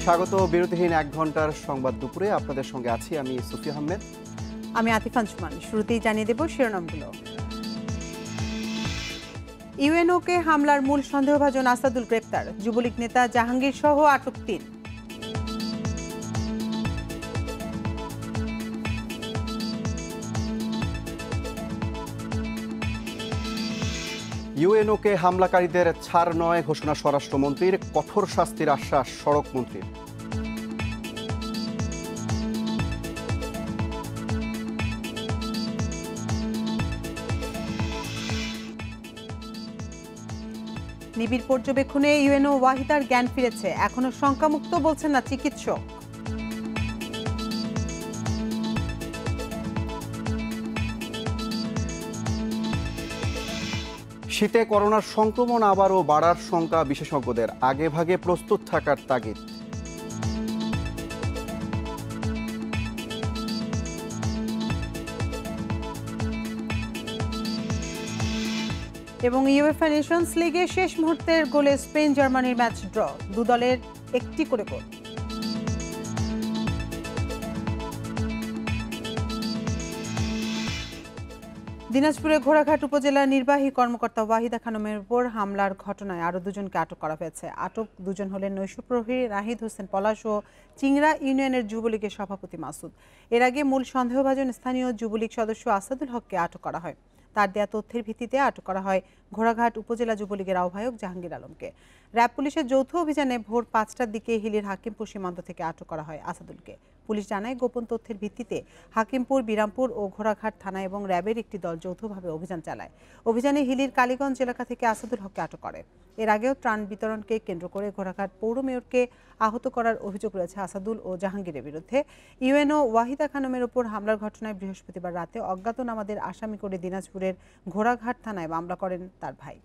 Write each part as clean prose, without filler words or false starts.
স্বাগত বিরতিহীন 1 ঘন্টার সংবাদ দুপুরে আপনাদের সঙ্গে আছি আমি সুফি আহমেদ। আমি আতিফ আঞ্জুমান। শুরুতেই জানিয়ে দেব শিরোনামগুলো। ইউএনওকে হামলার মূল সন্দেহভাজন আসাদুল গ্রেপ্তার, যুবলীগ নেতা জাহাঙ্গীর সহ আটক 3। ইউএনওকে হামলাকারীদের ছাড় নয় ঘোষণা স্বরাষ্ট্রমন্ত্রীর, কঠোর শাস্তির আশ্বাস সড়ক মন্ত্রীর। নিবিড় পর্যবেক্ষণে ইউএনও ওয়াহিদার জ্ঞান ফিরেছে, এখনো শঙ্কামুক্ত বলছেন না চিকিৎসক। শীতে করোনার সংক্রমণ আবারও বাড়ার শঙ্কা বিশেষজ্ঞদের, আগেভাগে প্রস্তুত থাকার তাগিদ। এবং ইউএফএ নেশনস লিগে শেষ মুহূর্তের গোলে স্পেন জার্মানির ম্যাচ ড্র, দু দলের একটি করে গোল। দিনাজপুরে ঘোড়াঘাট উপজেলার নির্বাহী কর্মকর্তা ওয়াহিদা খানমের উপর হামলার ঘটনায় আরও 2 জনকে আটক করা হয়েছে। আটক 2 জন হলেন নৈশপ্রহরী নাহিদ হোসেন পলাশ ও চিংড়া ইউনিয়নের যুবলীগের সভাপতি মাসুদ। এর আগে মূল সন্দেহভাজন স্থানীয় যুবলীগ সদস্য আসাদুল হককে আটক করা হয়। তার দেয়া তথ্যের ভিত্তিতে আটক করা হয় ঘোড়াঘাট উপজেলা যুবলীগের আহ্বায়ক জাহাঙ্গীর আলমকে। র্যাব পুলিশের যৌথ অভিযানে ভোর 5টার দিকে হিলির হাকিমপুর সীমান্ত থেকে আটক করা হয় আসাদুলকে। পুলিশ জানায়, গোপন তথ্যের ভিত্তিতে হাকিমপুর, বিরামপুর ও ঘোড়াঘাট থানা এবং র্যাবের একটি দল যৌথভাবে অভিযান চালায়। অভিযানে হিলির কালীগঞ্জ এলাকা থেকে আসাদুল হককে আটক করে। এর আগেও ত্রাণ বিতরণকে কেন্দ্র করে ঘোড়াঘাট পৌর মেয়রকে আহত করার অভিযোগ রয়েছে আসাদুল ও জাহাঙ্গীরের বিরুদ্ধে। ইউএনও ওয়াহিদা খানমের উপর হামলার ঘটনায় বৃহস্পতিবার রাতে অজ্ঞাতনামাদের আসামি করে দিনাজপুরের ঘোড়াঘাট থানায় মামলা করেন তার ভাই।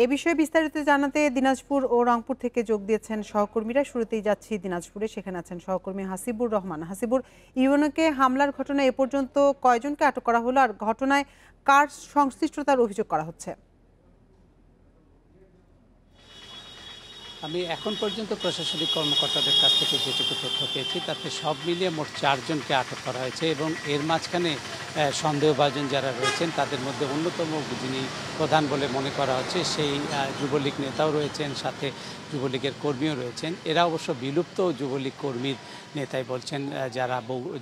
এ বিষয়ে বিস্তারিত জানাতে দিনাজপুর ও রংপুর থেকে যোগ দিয়েছেন সহকর্মীরা। শুরুতেই যাচ্ছি দিনাজপুরে, সেখানে আছেন সহকর্মী হাসিবুর রহমান। হাসিবুর, ইউএনওকে হামলার ঘটনায় এ পর্যন্ত কয়জনকে আটক করা হলো, আর ঘটনায় কার সংশ্লিষ্টতার অভিযোগ করা হচ্ছে? আমি এখন পর্যন্ত প্রশাসনিক কর্মকর্তাদের কাছ থেকে যেটুকু তথ্য পেয়েছি তাতে সব মিলিয়ে মোট 4 জনকে আটক করা হয়েছে এবং এর মাঝখানে সন্দেহভাজন যারা রয়েছেন তাদের মধ্যে অন্যতম যিনি প্রধান বলে মনে করা হচ্ছে সেই যুবলীগ নেতাও রয়েছেন, সাথে যুবলীগের কর্মীও রয়েছেন। এরা অবশ্য বিলুপ্ত যুবলীগ কর্মীর নেতাই বলছেন, যারা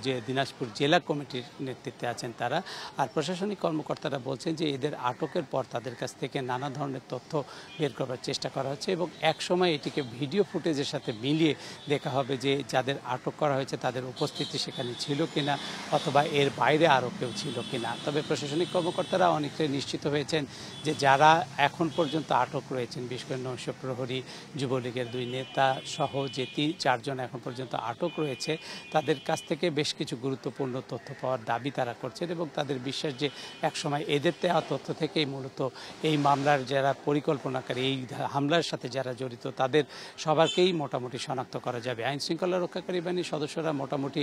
যে দিনাজপুর জেলা কমিটির নেতৃত্বে আছেন তারা। আর প্রশাসনিক কর্মকর্তারা বলছেন যে এদের আটকের পর তাদের কাছ থেকে নানা ধরনের তথ্য বের করার চেষ্টা করা হচ্ছে এবং একসময় এটিকে ভিডিও ফুটেজের সাথে মিলিয়ে দেখা হবে যে যাদের আটক করা হয়েছে তাদের উপস্থিতি সেখানে ছিল কিনা অথবা এর বাইরে আরও কেউ ছিল কিনা। তবে প্রশাসনিক কর্মকর্তারা অনেকটাই নিশ্চিত হয়েছেন যে যারা এখন পর্যন্ত আটক রয়েছেন, বিশেষ করে নৈশপ্রহরী, যুবলীগের 2 নেতা সহ যে 4 জন এখন পর্যন্ত আটক রয়েছে, তাদের কাছ থেকে বেশ কিছু গুরুত্বপূর্ণ তথ্য পাওয়ার দাবি তারা করছেন এবং তাদের বিশ্বাস যে একসময় এদের দেওয়া তথ্য থেকেই মূলত এই মামলার যারা পরিকল্পনাকারী, এই হামলার সাথে যারা জড়িত তাদের সবারকেই মোটামুটি শনাক্ত করা যাবে। আইন শৃঙ্খলা রক্ষাকারী বাহিনীর সদস্যরা মোটামুটি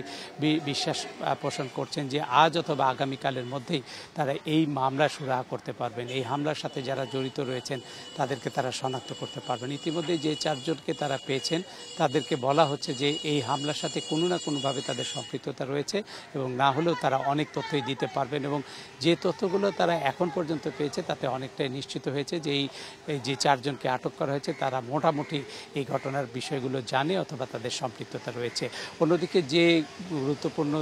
বিশ্বাস পোষণ করছেন যে আজ অথবা আগামীকালের মধ্যেই তারা এই মামলা সুরাহা করতে পারবেন, এই হামলার সাথে যারা জড়িত রয়েছেন তাদেরকে তারা শনাক্ত করতে পারবেন। ইতিমধ্যে যে 4 জনকে তারা পেয়েছেন তাদেরকে বলা হচ্ছে যে এই হামলার সাথে কোনো না কোনোভাবে তাদের সম্পৃক্ততা রয়েছে এবং না হলেও তারা অনেক তথ্যই দিতে পারবেন এবং যে তথ্যগুলো তারা এখন পর্যন্ত পেয়েছে তাতে অনেকটাই নিশ্চিত হয়েছে যে এই যে 4 জনকে আটক করা হয়েছে তারা মোটামুটি এই ঘটনার বিষয়গুলো জানে অথবা তাদের সম্পৃক্ততা রয়েছে। অন্যদিকে যে গুরুত্বপূর্ণ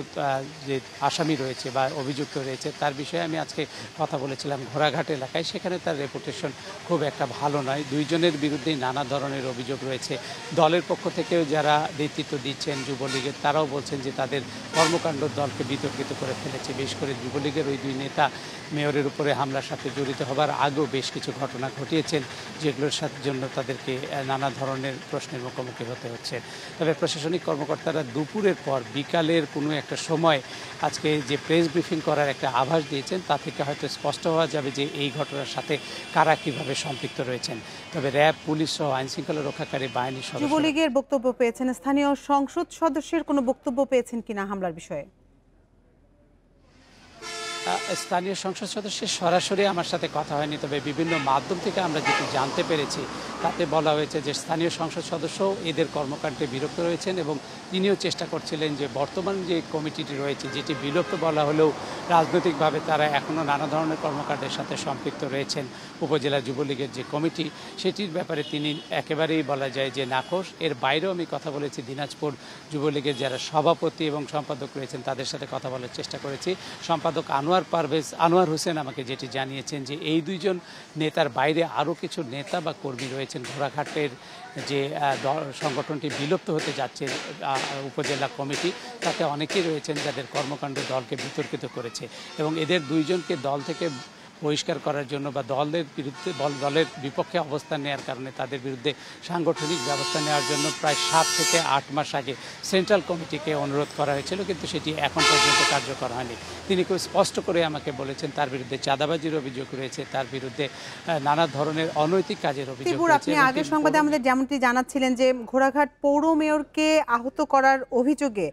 যে আসামি রয়েছে বা অভিযুক্ত রয়েছে তার বিষয়ে আমি আজকে কথা বলেছিলাম ঘোড়াঘাট এলাকায়, সেখানে তার রেপুটেশন খুব একটা ভালো নয়। 2 জনের বিরুদ্ধেই নানা ধরনের অভিযোগ রয়েছে। দলের পক্ষ থেকেও যারা নেতৃত্ব দিচ্ছেন যুবলীগের, তারাও বলছেন যে তাদের কর্মকাণ্ড দলকে বিতর্কিত করে ফেলেছে। বিশেষ করে যুবলীগের ওই 2 নেতা মেয়রের উপরে হামলার সাথে জড়িত হবার আগেও বেশ কিছু ঘটনা ঘটিয়েছেন, যেগুলোর সাথে জন্য তাদেরকে নানা ধরনের প্রশ্নের মুখোমুখি হতে হচ্ছে। তবে প্রশাসনিক কর্মকর্তারা দুপুরের পর বিকালের কোনো একটা সময় আজকে যে প্রেস ব্রিফিং করার একটা আভাস দিয়েছেন তা থেকে হয়তো স্পষ্ট হওয়া যাবে যে এই ঘটনার সাথে কারা কীভাবে সম্পৃক্ত রয়েছেন। তবে র্যাব, পুলিশ সহ আইন শৃঙ্খলা রক্ষাকারী বাহিনীর সদস্য যুবলীগের বক্তব্য পেয়েছেন, স্থানীয় সংসদ সদস্যের কোনো বক্তব্য পেয়েছেন কিনা হামলার বিষয়ে? স্থানীয় সংসদ সদস্যের সরাসরি আমার সাথে কথা হয়নি, তবে বিভিন্ন মাধ্যম থেকে আমরা যেটি জানতে পেরেছি তাতে বলা হয়েছে যে স্থানীয় সংসদ সদস্যও এদের কর্মকাণ্ডে বিরক্ত রয়েছেন এবং তিনিও চেষ্টা করছিলেন যে বর্তমান যে কমিটিটি রয়েছে, যেটি বিলুপ্ত বলা হলেও রাজনৈতিকভাবে তারা এখনও নানা ধরনের কর্মকাণ্ডের সাথে সম্পৃক্ত রয়েছেন। উপজেলা যুবলীগের যে কমিটি, সেটির ব্যাপারে তিনি একেবারেই বলা যায় যে নাখোশ। এর বাইরেও আমি কথা বলেছি দিনাজপুর যুবলীগের যারা সভাপতি এবং সম্পাদক রয়েছেন তাদের সাথে কথা বলার চেষ্টা করেছি। সম্পাদক আনোয়ার হোসেন আমাকে যেটি জানিয়েছেন যে এই দুইজন নেতার বাইরে আরও কিছু নেতা বা কর্মী রয়েছেন। ঘোড়াঘাটের যে সংগঠনটি বিলুপ্ত হতে যাচ্ছে উপজেলা কমিটি, তাতে অনেকেই রয়েছেন যাদের কর্মকাণ্ড দলকে বিতর্কিত করেছে এবং এদের দুইজনকে দল থেকে বহিষ্কার করার জন্য বা দলের বিপক্ষে অবস্থান নেওয়ার কারণে তাদের বিরুদ্ধে সাংগঠনিক ব্যবস্থা নেওয়ার জন্য প্রায় 7 থেকে 8 মাস আগে সেন্ট্রাল কমিটিকে অনুরোধ করা হয়েছিল, কিন্তু সেটি এখন পর্যন্ত কার্যকর হয়নি। তিনি খুব স্পষ্ট করে আমাকে বলেছেন তার বিরুদ্ধে চাঁদাবাজির অভিযোগ রয়েছে, তার বিরুদ্ধে নানা ধরনের অনৈতিক কাজের অভিযোগ রয়েছে। আপনি আগের সংবাদে আমাদের যেমনটি জানাচ্ছিলেন যে ঘোড়াঘাট পৌর মেয়রকে আহত করার অভিযোগে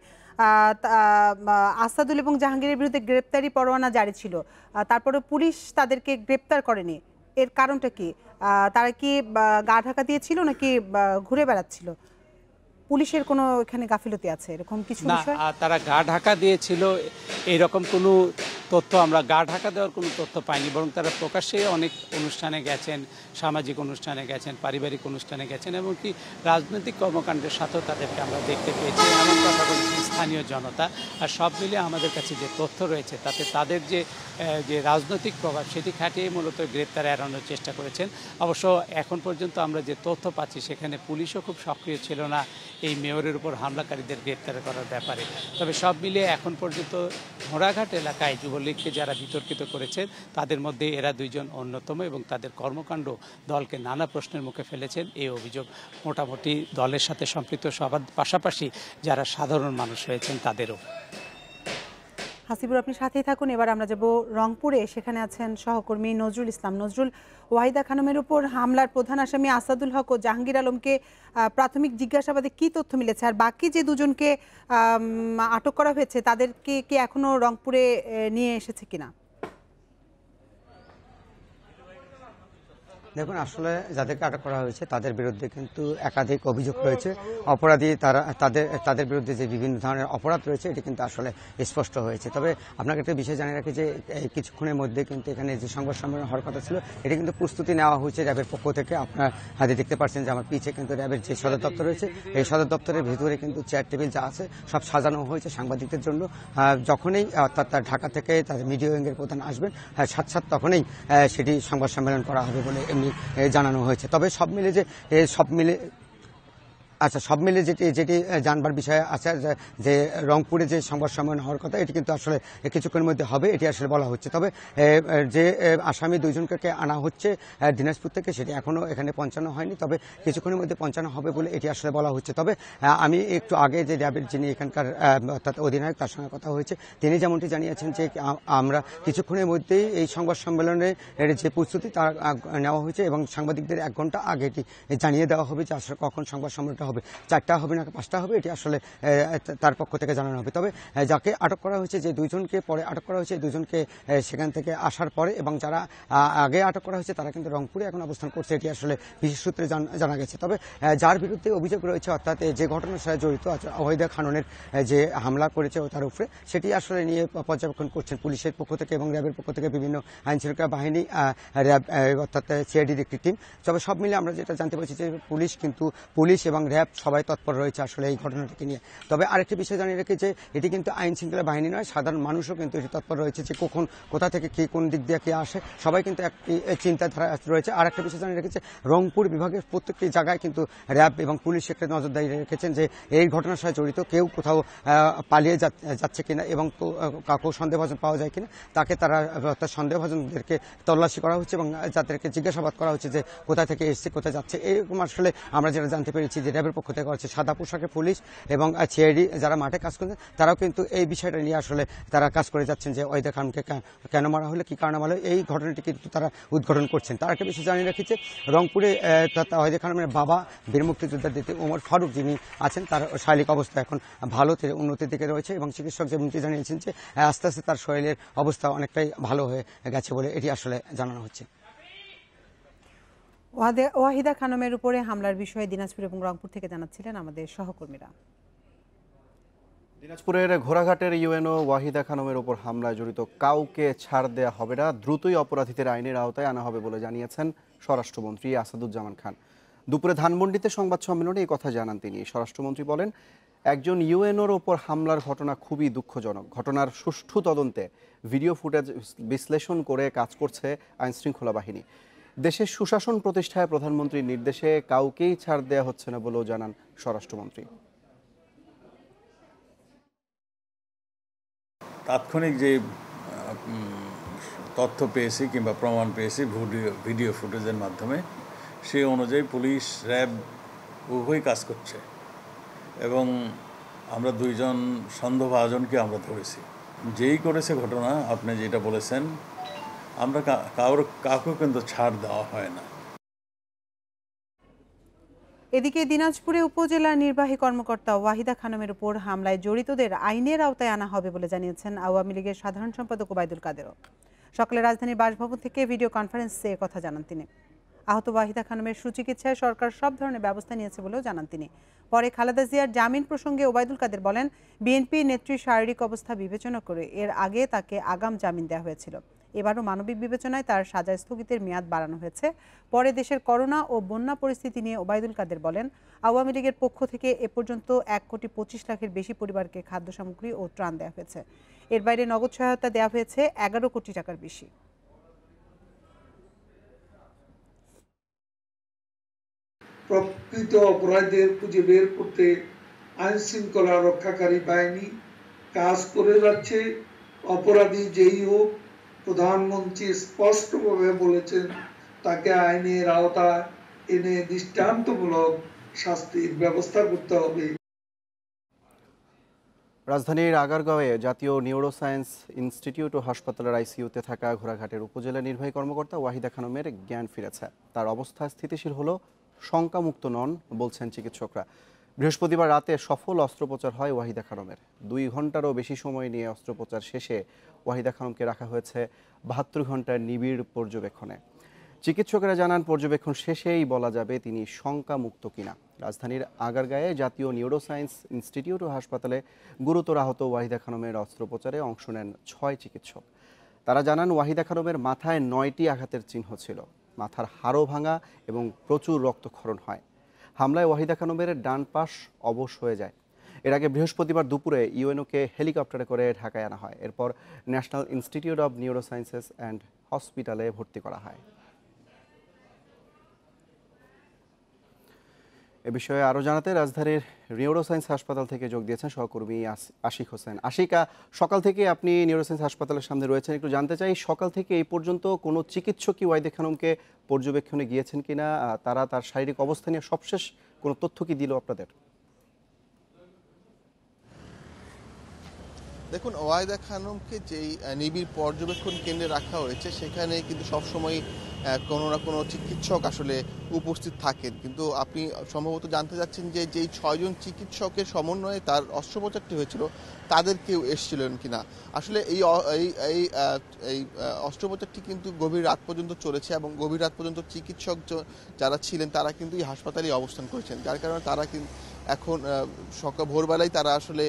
আসাদুল এবং জাহাঙ্গীরের বিরুদ্ধে গ্রেপ্তারি পরোয়ানা জারি ছিল, তারপরে পুলিশ তাদেরকে গ্রেপ্তার করেনি। এর কারণটা কি? তারা কি গা ঢাকা দিয়েছিল নাকি ঘুরে বেড়াচ্ছিল? পুলিশের কোনো এখানে গাফিলতি আছে এরকম কিছু বিষয়? না, তারা গা ঢাকা দিয়েছিল এরকম কোনো তথ্য, আমরা গা ঢাকা দেওয়ার কোনো তথ্য পাইনি, বরং তারা প্রকাশ্যে অনেক অনুষ্ঠানে গেছেন, সামাজিক অনুষ্ঠানে গেছেন, পারিবারিক অনুষ্ঠানে গেছেন, এমনকি রাজনৈতিক কর্মকাণ্ডের সাথেও তাদেরকে আমরা দেখতে পেয়েছি, এমন কথা বলেছি স্থানীয় জনতা। আর সব মিলিয়ে আমাদের কাছে যে তথ্য রয়েছে তাতে তাদের যে রাজনৈতিক প্রভাব সেটি খাটিয়ে মূলত গ্রেপ্তার এড়ানোর চেষ্টা করেছেন। অবশ্য এখন পর্যন্ত আমরা যে তথ্য পাচ্ছি সেখানে পুলিশও খুব সক্রিয় ছিল না এই মেয়রের উপর হামলাকারীদের গ্রেপ্তার করার ব্যাপারে। তবে সব মিলিয়ে এখন পর্যন্ত ঘোড়াঘাট এলাকায় যুবলীগকে যারা বিতর্কিত করেছেন তাদের মধ্যে এরা দুইজন অন্যতম এবং তাদের কর্মকাণ্ড দলকে নানা প্রশ্নের মুখে ফেলেছেন। এই অভিযোগ মোটামুটি দলের সাথে সম্পৃক্ত সবার পাশাপাশি যারা সাধারণ মানুষ রয়েছেন তাদেরও। হাসিবুর, আপনি সাথেই থাকুন। এবার আমরা যাব রংপুরে, সেখানে আছেন সহকর্মী নজরুল ইসলাম। নজরুল, ওয়াহিদা খানমের উপর হামলার প্রধান আসামি আসাদুল হক ও জাহাঙ্গীর আলমকে প্রাথমিক জিজ্ঞাসাবাদে কি তথ্য মিলেছে, আর বাকি যে দুজনকে আটক করা হয়েছে তাদেরকে কি এখনো রংপুরে নিয়ে এসেছে কিনা? দেখুন, আসলে যাদেরকে আটক করা হয়েছে তাদের বিরুদ্ধে কিন্তু একাধিক অভিযোগ রয়েছে। অপরাধী তাদের বিরুদ্ধে যে বিভিন্ন ধরনের অপরাধ রয়েছে এটি কিন্তু আসলে স্পষ্ট হয়েছে। তবে আপনাকে একটা বিষয় জানিয়ে রাখি যে কিছুক্ষণের মধ্যে কিন্তু এখানে যে সংবাদ সম্মেলন হওয়ার কথা ছিল এটি কিন্তু প্রস্তুতি নেওয়া হয়েছে র্যাবের পক্ষ থেকে। আপনার হাতে দেখতে পাচ্ছেন যে আমার পিছে কিন্তু র্যাবের যে সদর দপ্তর রয়েছে, এই সদর দপ্তরের ভেতরে কিন্তু চেয়ার টেবিল যা আছে সব সাজানো হয়েছে সাংবাদিকদের জন্য। যখনই অর্থাৎ ঢাকা থেকে তাদের মিডিয়া উইংয়ের প্রধান আসবেন সাথে তখনই সেটি সংবাদ সম্মেলন করা হবে বলে জানানো হয়েছে। তবে সব মিলে যেটি জানবার বিষয় আছে যে রংপুরে যে সংবাদ সম্মেলন হওয়ার কথা এটি কিন্তু আসলে কিছুক্ষণের মধ্যে হবে, এটি আসলে বলা হচ্ছে। তবে যে আসামি দুইজনকে আনা হচ্ছে দিনাজপুর থেকে সেটি এখনো এখানে পৌঁছানো হয়নি, তবে কিছুক্ষণের মধ্যে পৌঁছানো হবে বলে এটি আসলে বলা হচ্ছে। তবে আমি একটু আগে যে র্যাবের যিনি এখানকার অর্থাৎ অধিনায়ক তার সঙ্গে কথা হয়েছে, তিনি যেমনটি জানিয়েছেন যে আমরা কিছুক্ষণের মধ্যেই এই সংবাদ সম্মেলনের যে প্রস্তুতি তা নেওয়া হয়েছে এবং সাংবাদিকদের 1 ঘন্টা আগে এটি জানিয়ে দেওয়া হবে যে আসলে কখন সংবাদ সম্মেলনটা হবে, 4টা হবে না 5টা হবে, এটি আসলে তার পক্ষ থেকে জানানো হবে। তবে যাকে আটক করা হয়েছে, যে দুইজনকে পরে আটক করা হয়েছে, দুইজনকে সেখান থেকে আসার পরে এবং যারা আগে আটক করা হয়েছে তারা কিন্তু রংপুরে এখন অবস্থান করছে, এটি আসলে বিশেষ সূত্রে জানা গেছে। তবে যার বিরুদ্ধে অভিযোগ রয়েছে অর্থাৎ যে ঘটনার সাথে জড়িত ওয়াহিদা খাননের যে হামলা করেছে তার উপরে, সেটি আসলে নিয়ে পর্যবেক্ষণ করছেন পুলিশের পক্ষ থেকে এবং র্যাবের পক্ষ থেকে বিভিন্ন আইনশৃঙ্খলা বাহিনী, র্যাব অর্থাৎ সিআইডির একটি টিম। তবে সব মিলে আমরা যেটা জানতে পারছি যে পুলিশ এবং র্যাব সবাই তৎপর রয়েছে আসলে এই ঘটনাটিকে নিয়ে। তবে আরেকটি বিষয় জানিয়ে রেখে যে এটি কিন্তু আইন শৃঙ্খলা বাহিনী নয়, সাধারণ মানুষও কিন্তু এটি তৎপর রয়েছে যে কোথা থেকে কি কোন দিক দিয়ে কি আসে, সবাই কিন্তু একটি চিন্তাধারা রয়েছে। আর একটা বিষয় জানিয়ে রেখেছে রংপুর বিভাগের প্রত্যেকটি জায়গায় কিন্তু র্যাব এবং পুলিশ একটা নজরদারি রেখেছেন যে এই ঘটনার সাথে জড়িত কেউ কোথাও পালিয়ে যাচ্ছে কিনা এবং কাউকে সন্দেহভাজন পাওয়া যায় কিনা, তাকে তারা সন্দেহভাজনদেরকে তল্লাশি করা হচ্ছে এবং যাদেরকে জিজ্ঞাসাবাদ করা হচ্ছে যে কোথা থেকে এসছে কোথায় যাচ্ছে। এরকম আসলে আমরা যেটা জানতে পেরেছি যে র্যাবের র্যাবের পক্ষ থেকে হচ্ছে সাদা পোশাকে পুলিশ এবং সিআইডি যারা মাঠে কাজ করছেন তারাও কিন্তু এই বিষয়টা নিয়ে আসলে তারা কাজ করে যাচ্ছেন যে ওয়াহিদা খানকে কেন মারা হলো, কি কারণে মারা হলো, এই ঘটনাটি কিন্তু তারা উদ্ঘাটন করছেন। তার একটা বিষয় জানিয়ে রাখি যে রংপুরে ওয়াহিদা খানের বাবা বীর মুক্তিযোদ্ধা দিতে ওমর ফারুক যিনি আছেন তার শারীরিক অবস্থা এখন ভালো থেকে উন্নতির দিকে রয়েছে এবং চিকিৎসক যেমনটি জানিয়েছেন যে আস্তে আস্তে তার শরীরের অবস্থা অনেকটাই ভালো হয়ে গেছে বলে এটি আসলে জানানো হচ্ছে। ওয়াহিদা খানমের উপরে হামলার বিষয়ে দিনাজপুর এবং রংপুর থেকে জানাচ্ছিলেন আমাদের সহকর্মীরা। দিনাজপুরের ঘোড়াঘাটের ইউএনও ওয়াহিদা খানমের উপর হামলায় জড়িত কাউকে ছাড় দেয়া হবে না, দ্রুতই অপরাধীদের আইনের আওতায় আনা হবে বলে জানিয়েছেন স্বরাষ্ট্রমন্ত্রী আসাদুজ্জামান খান। দুপুরে ধানমন্ডিতে সংবাদ সম্মেলনে এই কথা জানান তিনি। স্বরাষ্ট্রমন্ত্রী বলেন, একজন ইউএনওর ওপর হামলার ঘটনা খুবই দুঃখজনক। ঘটনার সুষ্ঠু তদন্তে ভিডিও ফুটেজ বিশ্লেষণ করে কাজ করছে আইনশৃঙ্খলা বাহিনী। দেশের সুশাসন প্রতিষ্ঠায় প্রধানমন্ত্রীর নির্দেশে কাউকেই ছাড় দেওয়া হচ্ছে না বলেও জানান স্বরাষ্ট্রমন্ত্রী। তাৎক্ষণিক যে তথ্য পেয়েছি কিংবা প্রমাণ পেয়েছি ভিডিও ফুটেজের মাধ্যমে, সেই অনুযায়ী পুলিশ র্যাব উভয়ই কাজ করছে এবং আমরা 2 জন সন্দেহভাজনকে আমরা ধরেছি। যেই করেছে ঘটনা আপনি যেটা বলেছেন, আমরা কাউকে কিন্তু ছাড় দেওয়া হয় না। এদিকে দিনাজপুরে উপজেলা নির্বাহী কর্মকর্তা ওয়াহিদা খানমের উপর হামলায় জড়িতদের আইনের আওতায় আনা হবে বলে জানিয়েছেন আওয়ামী লীগের সাধারণ সম্পাদক ওবায়দুল কাদেরও। সকালে রাজধানীর বাসভবন থেকে ভিডিও কনফারেন্সে কথা জানান তিনি। আহত ওয়াহিদা খানমের সুচিকিৎসায় সরকার সব ধরনের ব্যবস্থা নিয়েছে বলেও জানান তিনি। পরে খালেদা জিয়ার জামিন প্রসঙ্গে ওবায়দুল কাদের বলেন, বিএনপি নেত্রীর শারীরিক অবস্থা বিবেচনা করে এর আগে তাকে আগাম জামিন দেওয়া হয়েছিল। এবারও মানবিক বিবেচনায় তার সাজা স্থগিতের মেয়াদ বাড়ানো হয়েছে। পরে দেশের করোনা ও বন্যা পরিস্থিতি নিয়ে ওবায়দুল কাদের বলেন, আওয়ামী লীগের পক্ষ থেকে এ পর্যন্ত 1,25,00,000-এর বেশি পরিবারকে খাদ্য সামগ্রী ও ত্রাণ দেওয়া হয়েছে। এর বাইরে নগদ সহায়তা দেওয়া হয়েছে 11 কোটি টাকার বেশি। প্রকৃত অপরাধীদের খুঁজে বের করতে আইন শৃঙ্খলা রক্ষাকারী বাহিনী কাজ করে যাচ্ছে। অপরাধী যেই হোক, প্রধানমন্ত্রী স্পষ্টভাবে বলেছেন তাকে আইনের আওতায় এনে দৃষ্টান্তমূলক শাস্তির ব্যবস্থা করতে হবে। রাজধানীর আগারগাঁওয়ে জাতীয় নিউরোসায়েন্স ইনস্টিটিউট ও হাসপাতালের আইসিইউতে থাকা ঘোড়াঘাটের উপজেলা নির্বাহী কর্মকর্তা ওয়াহিদা খানমের জ্ঞান ফিরেছে। তার অবস্থা স্থিতিশীল হলো, শঙ্কামুক্ত নন বলছেন চিকিৎসকরা। বৃহস্পতিবার রাতে সফল অস্ত্রোপচার হয় ওয়াহিদা খানমের। 2 ঘন্টারও বেশি সময় নিয়ে অস্ত্রোপচার শেষে ওয়াহিদা খানমকে রাখা হয়েছে 72 ঘন্টার নিবিড় পর্যবেক্ষণে। চিকিৎসকেরা জানান, পর্যবেক্ষণ শেষেই বলা যাবে তিনি শঙ্কামুক্ত কিনা। রাজধানীর আগারগাঁয়ে জাতীয় নিউরোসায়েন্স ইনস্টিটিউট ও হাসপাতালে গুরুতর আহত ওয়াহিদা খানমের অস্ত্রোপচারে অংশ নেন 6 চিকিৎসক। তারা জানান, ওয়াহিদা খানমের মাথায় 9টি আঘাতের চিহ্ন ছিল। মাথার হাড়ও ভাঙা এবং প্রচুর রক্তক্ষরণ হয়। হামলায় ওয়াহিদা খানমের ডান পাশ অবশ হয়ে যায়। এর আগে বৃহস্পতিবার দুপুরে ইউএনওকে হেলিকপ্টারে করে ঢাকায় আনা হয়। এরপর national institute of neurosciences and হসপিটালে ভর্তি করা হয়। এ বিষয়ে আরও জানাতে রাজধানীর নিউরোসায়েন্স হাসপাতাল থেকে যোগ দিয়েছেন সহকর্মী আশিক হোসেন। আশিকা, সকাল থেকে আপনি নিউরোসায়েন্স হাসপাতালের সামনে রয়েছেন, একটু জানতে চাই সকাল থেকে এই পর্যন্ত কোনো চিকিৎসক কি ওয়াহিদা খানমকে পর্যবেক্ষণে গিয়েছেন কিনা, তারা তার শারীরিক অবস্থা নিয়ে সবশেষ কোনো তথ্য কি দিল আপনাদের? দেখুন, ওয়াহিদা খানমকে যেই নিবিড় পর্যবেক্ষণ কেন্দ্রে রাখা হয়েছে সেখানে কিন্তু সবসময় কোনো না কোনো চিকিৎসক আসলে উপস্থিত থাকেন, কিন্তু আপনি সম্ভবত জানতে চাচ্ছেন যে যেই 6 জন চিকিৎসকের সমন্বয়ে তার অস্ত্রোপচারটি হয়েছিল তাদের কেউ এসেছিলেন কিনা। আসলে এই অস্ত্রোপচারটি কিন্তু গভীর রাত পর্যন্ত চলেছে এবং গভীর রাত পর্যন্ত চিকিৎসক যারা ছিলেন তারা কিন্তু এই হাসপাতালেই অবস্থান করেছেন, যার কারণে তারা কিন্তু এখন সকাল ভোরবেলায় তারা আসলে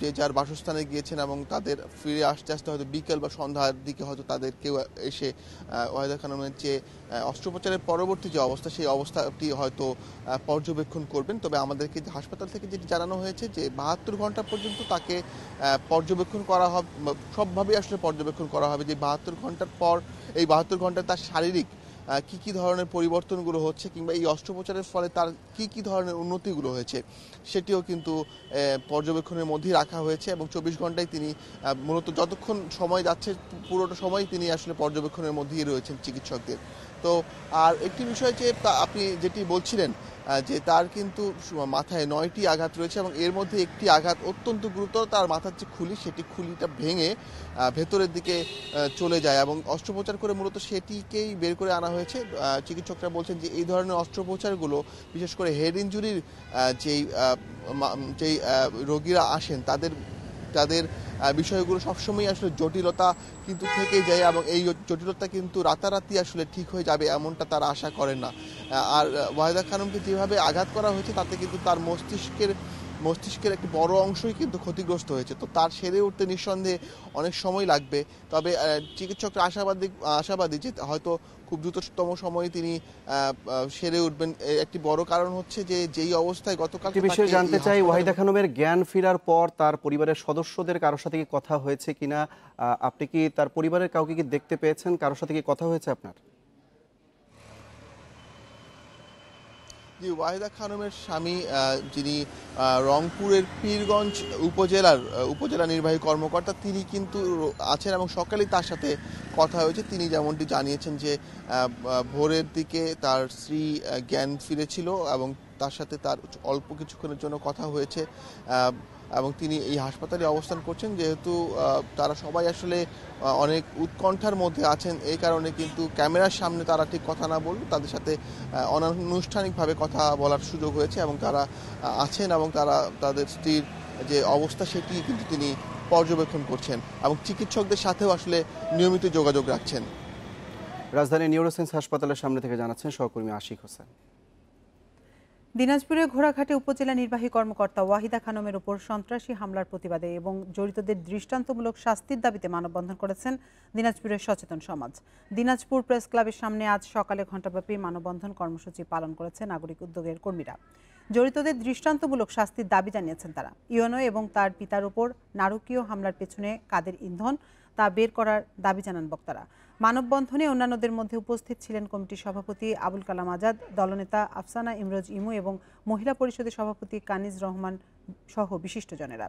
যে যার বাসস্থানে গিয়েছেন এবং তাদের ফিরে আসতে আসতে হয়তো বিকেল বা সন্ধ্যার দিকে হয়তো তাদের কেউ এসে ওয়াহিদা খানমের যে অস্ত্রোপচারের পরবর্তী যে অবস্থা সেই অবস্থাটি হয়তো পর্যবেক্ষণ করবেন। তবে আমাদেরকে হাসপাতাল থেকে যেটি জানানো হয়েছে যে 72 ঘন্টা পর্যন্ত তাকে পর্যবেক্ষণ করা হবে, সবভাবেই আসলে পর্যবেক্ষণ করা হবে যে 72 ঘন্টার পর এই 72 ঘন্টায় তার শারীরিক কি ধরনের পরিবর্তনগুলো হচ্ছে কিংবা এই অস্ত্রোপচারের ফলে তার কি ধরনের উন্নতিগুলো হয়েছে সেটিও কিন্তু পর্যবেক্ষণের মধ্যেই রাখা হয়েছে এবং 24 ঘন্টায় তিনি মূলত যতক্ষণ সময় যাচ্ছে পুরোটা সময় তিনি আসলে পর্যবেক্ষণের মধ্যেই রয়েছেন চিকিৎসকদের। তো আর একটি বিষয় যে আপনি যেটি বলছিলেন যে তার কিন্তু মাথায় 9টি আঘাত রয়েছে এবং এর মধ্যে একটি আঘাত অত্যন্ত গুরুতর। তার মাথার যে খুলি সেটি খুলিটা ভেঙে ভেতরের দিকে চলে যায় এবং অস্ত্রোপচার করে মূলত সেটিকেই বের করে আনা হয়েছে। চিকিৎসকরা বলছেন যে এই ধরনের অস্ত্রোপচারগুলো বিশেষ করে হেড ইনজুরির যেই রোগীরা আসেন তাদের বিষয়গুলো সবসময় আসলে জটিলতা কিন্তু থেকেই যায় এবং এই জটিলতা কিন্তু রাতারাতি আসলে ঠিক হয়ে যাবে এমনটা তারা আশা করেন না। আর ওয়াহিদা খানমকে যেভাবে আঘাত করা হয়েছে তাতে কিন্তু তার মস্তিষ্কের একটি বড় অংশই কিন্তু ক্ষতিগ্রস্ত হয়েছে। তো তার সেরে উঠতে নিঃসন্দেহে অনেক সময় লাগবে, তবে চিকিৎসকরা আশাবাদী যে হয়তো খুব দ্রুততম সময়ে তিনি সেরে উঠবেন। একটি বড় কারণ হচ্ছে যে যেই অবস্থায় গতকাল বিষয়ে জানতে চাই, ওয়াহিদা খানমের জ্ঞান ফেরার পর তার পরিবারের সদস্যদের কারোর সাথে কি কথা হয়েছে কিনা? আপনি কি তার পরিবারের কাউকে কি দেখতে পেয়েছেন? কারোর সাথে কি কথা হয়েছে আপনার? জি, ওয়াহিদা খানমের স্বামী যিনি রংপুরের পীরগঞ্জ উপজেলা নির্বাহী কর্মকর্তা, তিনি কিন্তু আছেন এবং সকালেই তার সাথে কথা হয়েছে। তিনি যেমনটি জানিয়েছেন যে ভোরের দিকে তার স্ত্রী জ্ঞান ফিরেছিল এবং তার সাথে তার অল্প কিছুক্ষণের জন্য কথা হয়েছে এবং তিনি এই হাসপাতালে অবস্থান করছেন। যেহেতু তারা সবাই আসলে অনেক উৎকণ্ঠার মধ্যে আছেন, এই কারণে কিন্তু ক্যামেরার সামনে তারা ঠিক কথা না বললেও তাদের সাথে অনানুষ্ঠানিকভাবে কথা বলার সুযোগ হয়েছে এবং তারা আছেন এবং তারা তাদের স্ত্রীর যে অবস্থা সেটি কিন্তু তিনি পর্যবেক্ষণ করছেন এবং চিকিৎসকদের সাথেও আসলে নিয়মিত যোগাযোগ রাখছেন। রাজধানী নিউরোসায়েন্স হাসপাতালের সামনে থেকে জানাচ্ছেন সহকর্মী আশিক হোসেন। দিনাজপুরে ঘোড়াঘাটে উপজেলা নির্বাহী কর্মকর্তা ওয়াহিদা খানমের উপর সন্ত্রাসী হামলার প্রতিবাদে এবং জড়িতদের দৃষ্টান্তমূলক শাস্তির দাবিতে মানববন্ধন করেছেন দিনাজপুরের সচেতন সমাজ। দিনাজপুর প্রেস ক্লাবের সামনে আজ সকালে ঘণ্টাব্যাপী মানববন্ধন কর্মসূচি পালন করেছে নাগরিক উদ্যোগের কর্মীরা। জড়িতদের দৃষ্টান্তমূলক শাস্তির দাবি জানিয়েছেন তারা। ইউএনও এবং তার পিতার উপর নারকীয় হামলার পেছনে কাদের ইন্ধন তা বের করার দাবি জানান বক্তারা। মানববন্ধনে অন্যান্যদের মধ্যে উপস্থিত ছিলেন কমিটির সভাপতি আবুল কালাম আজাদ, দলনেতা আফসানা ইমরোজ ইমু এবং মহিলা পরিষদের সভাপতি কানিজ রহমান সহ বিশিষ্টজনেরা।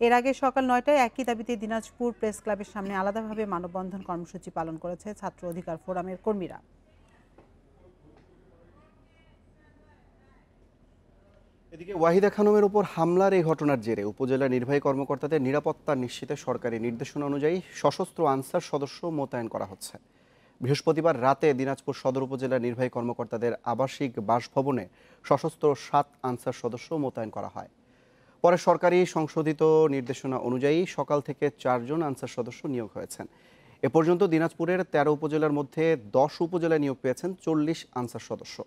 এর আগে সকাল 9টায় একই দাবিতে দিনাজপুর প্রেস ক্লাবের সামনে আলাদাভাবে মানববন্ধন কর্মসূচি পালন করেছে ছাত্র অধিকার ফোরামের কর্মীরা। এদিকে ওয়াহিদা খানমের উপর হামলার এই ঘটনার জেরে উপজেলা নির্বাহী কর্মকর্তাদের নিরাপত্তা নিশ্চিতে সরকারি নির্দেশনা অনুযায়ী সশস্ত্র আনসার সদস্য মোতায়েন করা হচ্ছে। বৃহস্পতিবার রাতে দিনাজপুর সদর উপজেলা নির্বাহী কর্মকর্তাদের আবাসিক বাসভবনে সশস্ত্র 7 আনসার সদস্য মোতায়েন করা হয়। পরে সরকারি সংশোধিত নির্দেশনা অনুযায়ী সকাল থেকে 4 জন আনসার সদস্য নিয়োগ হয়েছেন। এ পর্যন্ত দিনাজপুরের 13 উপজেলার মধ্যে 10 উপজেলায় নিয়োগ পেয়েছেন 40 আনসার সদস্য।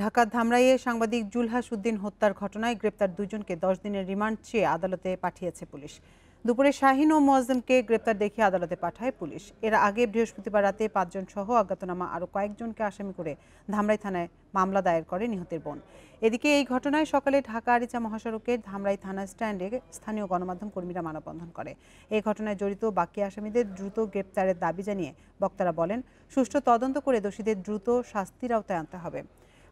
ঢাকার ধামরাইয়ে সাংবাদিক জুলহাস উদ্দিন হত্যার ঘটনায় গ্রেপ্তার 2 জনকে 10 দিনের রিমান্ড চেয়ে আদালতে পাঠিয়েছে পুলিশ। দুপুরে শাহিন ও মোয়াজ্জেমকে গ্রেপ্তার দেখিয়ে আদালতে পাঠায় পুলিশ। এর আগে বৃহস্পতিবার রাতে 5 জন সহ অজ্ঞাতনামা আরও কয়েকজনকে আসামি করে ধামরাই থানায় মামলা দায়ের করে নিহতের বোন। এদিকে এই ঘটনায় সকালে ঢাকা আরিচা মহাসড়কের ধামরাই থানা স্ট্যান্ডে স্থানীয় গণমাধ্যম কর্মীরা মানববন্ধন করে। এই ঘটনায় জড়িত বাকি আসামিদের দ্রুত গ্রেপ্তারের দাবি জানিয়ে বক্তারা বলেন, সুষ্ঠু তদন্ত করে দোষীদের দ্রুত শাস্তির আওতায় আনতে হবে।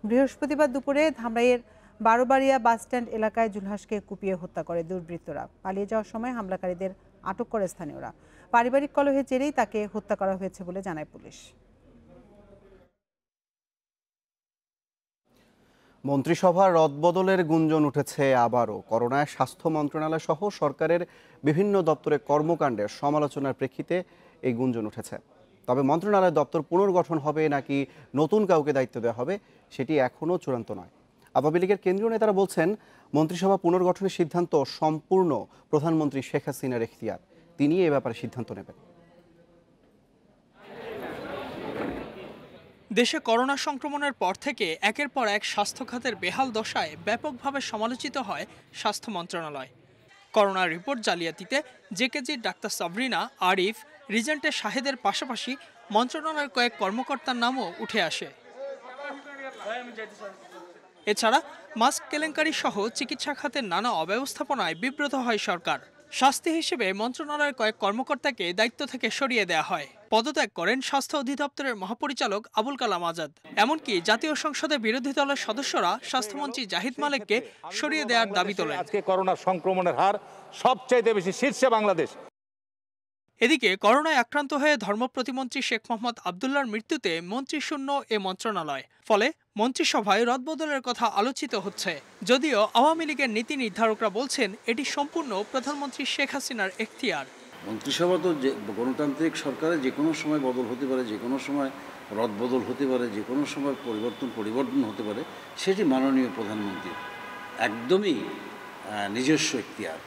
বৃহস্পতিবার দুপুরে ধামরাইয়ের বারোবাড়িয়া বাসস্ট্যান্ড এলাকায় জুলহাসকে কুপিয়ে হত্যা করে দুর্বৃত্তরা। পালিয়ে যাওয়ার সময় হামলাকারীদের আটক করে স্থানীয়রা। পারিবারিক কলহের জেরেই তাকে হত্যা করা হয়েছে বলে জানায় পুলিশ। মন্ত্রিসভার রদবদলের গুঞ্জন উঠেছে আবারও। করোনায় স্বাস্থ্য মন্ত্রণালয় সহ সরকারের বিভিন্ন দপ্তরে কর্মকাণ্ডের সমালোচনার প্রেক্ষিতে এই গুঞ্জন উঠেছে। তবে মন্ত্রণালয় দপ্তর পুনর্গঠন হবে নাকি নতুন কাউকে দায়িত্ব দেওয়া হবে সেটি এখনও চূড়ান্ত নয়। আওয়ামী লীগের কেন্দ্রীয় নেতারা বলছেন, মন্ত্রিসভা পুনর্গঠনের সিদ্ধান্ত সম্পূর্ণ প্রধানমন্ত্রী শেখ হাসিনার এখতিয়ার, তিনি এ ব্যাপারে সিদ্ধান্ত নেবেন। দেশে করোনা সংক্রমণের পর থেকে একের পর এক স্বাস্থ্য খাতের বেহাল দশায় ব্যাপকভাবে সমালোচিত হয় স্বাস্থ্য মন্ত্রণালয়। করোনা রিপোর্ট জালিয়াতিতে জেকেজির ডাক্তার সাবরিনা, আরিফ, রিজেন্টের শাহেদের পাশাপাশি মন্ত্রণালয়ের কয়েক কর্মকর্তার নামও উঠে আসে। এছাড়া মাস্ক কেলেঙ্কারি সহ চিকিৎসা খাতের নানা অব্যবস্থাপনায় বিব্রত হয় সরকার। শাস্তি হিসেবে মন্ত্রণালয়ের কয়েক কর্মকর্তাকে দায়িত্ব থেকে সরিয়ে দেওয়া হয়। পদত্যাগ করেন স্বাস্থ্য অধিদপ্তরের মহাপরিচালক আবুল কালাম আজাদ। এমনকি জাতীয় সংসদে বিরোধী দলের সদস্যরা স্বাস্থ্যমন্ত্রী জাহিদ মালেককে সরিয়ে দেওয়ার দাবি তোলেন। আজকে করোনা সংক্রমণের হার সবচাইতে বেশি শীর্ষে বাংলাদেশ। এদিকে করোনায় আক্রান্ত হয়ে ধর্ম প্রতিমন্ত্রী শেখ মোহাম্মদ আবদুল্লাহর মৃত্যুতে মন্ত্রিশূন্য এ মন্ত্রণালয়, ফলে মন্ত্রিসভায় রদবদলের কথা আলোচিত হচ্ছে। যদিও আওয়ামী লীগের নীতি নির্ধারকরা বলছেন এটি সম্পূর্ণ প্রধানমন্ত্রী শেখ হাসিনার এখতিয়ার। মন্ত্রিসভা তো গণতান্ত্রিক সরকারে যে কোনো সময় বদল হতে পারে, যে কোনো সময় রদবদল হতে পারে, যে কোনো সময় পরিবর্তন হতে পারে, সেটি মাননীয় প্রধানমন্ত্রীর একদমই নিজস্ব এখতিয়ার।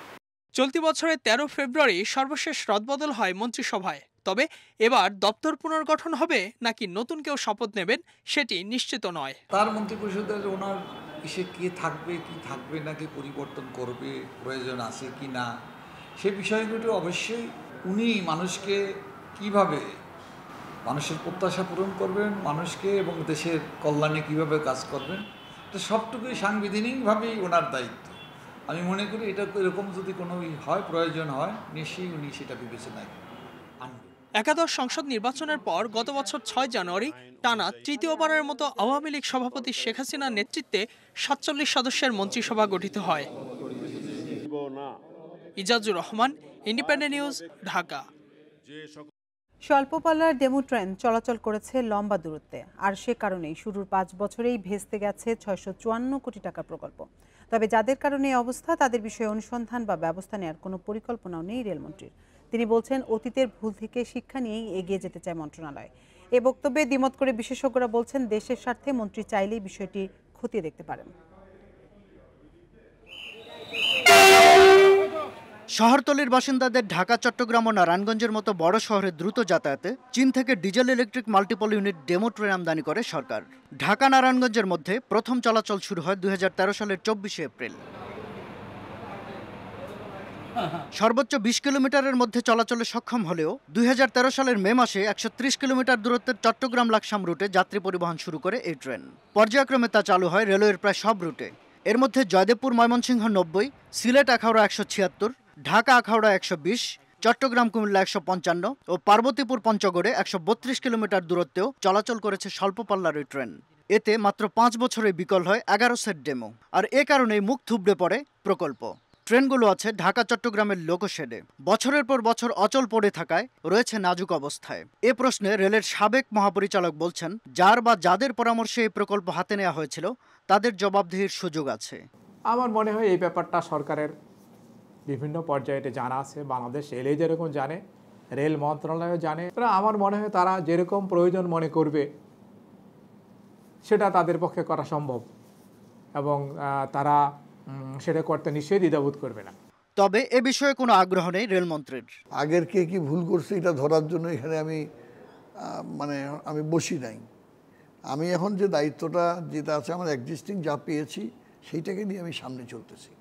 চলতি বছরের 13 ফেব্রুয়ারি সর্বশেষ রদবদল হয় মন্ত্রিসভায়। তবে এবার দপ্তর পুনর্গঠন হবে নাকি নতুন কেউ শপথ নেবেন সেটি নিশ্চিত নয়। তার মন্ত্রিপরিষদের ওনার ইসে কে থাকবে কি থাকবে নাকি পরিবর্তন করবে, প্রয়োজন আছে কি না, সে বিষয়গুলো অবশ্যই উনি মানুষকে কিভাবে মানুষের প্রত্যাশা পূরণ করবেন, মানুষকে এবং দেশের কল্যাণে কিভাবে কাজ করবেন, এটা সবটুকুই সাংবিধানিকভাবেই ওনার দায়িত্ব। আমি মনে করি এটা এরকম যদি কোনো হয়, প্রয়োজন হয়, নিশ্চয়ই উনি সেটা বিবেচনায় আনবেন। একাদশ সংসদ নির্বাচনের পর গত বছর 6 জানুয়ারি টানা তৃতীয়বারের মতো আওয়ামী লীগ সভাপতি শেখ হাসিনার নেতৃত্বে 47 সদস্যের মন্ত্রিসভা গঠিত হয়। Ijazur Rahman, Independent News, Dhaka. স্বল্প পাল্লার ডেমো ট্রেন চলাচল করেছে লম্বা দূরত্বে, আর সে কারণেই শুরুর 5 বছরেই ভেস্তে গেছে 654 কোটি টাকার প্রকল্প। তবে যাদের কারণে এই অবস্থা, তাদের বিষয়ে অনুসন্ধান বা ব্যবস্থা নেওয়ার কোনো পরিকল্পনাও নেই রেলমন্ত্রীর। তিনি বলছেন অতীতের ভুল থেকে শিক্ষা নিয়েই এগিয়ে যেতে চায় মন্ত্রণালয়। এ বক্তব্যে দ্বিমত করে বিশেষজ্ঞরা বলছেন দেশের স্বার্থে মন্ত্রী চাইলেই বিষয়টি খতিয়ে দেখতে পারেন। শহরতলির বাসিন্দাদের ঢাকা, চট্টগ্রাম ও নারায়ণগঞ্জের মতো বড় শহরে দ্রুত যাতায়াতে চীন থেকে diesel electric multiple unit demo train আমদানি করে সরকার। ঢাকা নারায়ণগঞ্জের মধ্যে প্রথম চলাচল শুরু হয় 2013 সালের 24 এপ্রিল। সর্বোচ্চ 20 কিলোমিটারের মধ্যে চলাচলে সক্ষম হলেও 2013 সালের মে মাসে 130 কিলোমিটার দূরত্বের চট্টগ্রাম লাকসাম রুটে যাত্রী পরিবহন শুরু করে এই ট্রেন। পর্যায়ক্রমে তা চালু হয় রেলওয়ের প্রায় সব রুটে। এর মধ্যে জয়দেবপুর ময়মনসিংহ 90, সিলেট আখাউড়া 176, ঢাকা আখাউড়া 120, চট্টগ্রাম কুমিল্লা 155 ও পার্বতীপুর পঞ্চগড়ে 132 কিলোমিটার দূরত্বেও চলাচল করেছে স্বল্প পাল্লার এই ট্রেন। এতে মাত্র 5 বছরে বিকল হয় 11 সেট ডেমো। আর এ কারণেই মুখ থুবড়ে পড়ে প্রকল্প। ট্রেনগুলো আছে ঢাকা চট্টগ্রামের লোকোশেডে। বছরের পর বছর অচল পড়ে থাকায় রয়েছে নাজুক অবস্থায়। এ প্রশ্নে রেলের সাবেক মহাপরিচালক বলছেন, যার বা যাদের পরামর্শে এই প্রকল্প হাতে নেওয়া হয়েছিল তাদের জবাবদিহির সুযোগ আছে। আমার মনে হয় এই ব্যাপারটা সরকারের বিভিন্ন পর্যায়ে জানা আছে। বাংলাদেশ রেলে যেরকম জানে, রেল মন্ত্রণালয়ও জানে। আমার মনে হয় তারা যেরকম প্রয়োজন মনে করবে সেটা তাদের পক্ষে করা সম্ভব, এবং তারা সেটা করতে নিশ্চয়ই দ্বিধাবোধ করবে না। তবে এ বিষয়ে কোনো আগ্রহ নেই রেলমন্ত্রীর। আগের কে কি ভুল করছে এটা ধরার জন্য এখানে আমি বসি নাই। আমি এখন যে দায়িত্বটা যেটা আছে, আমার এক্সিস্টিং যা পেয়েছি সেইটাকে নিয়ে আমি সামনে চলতেছি।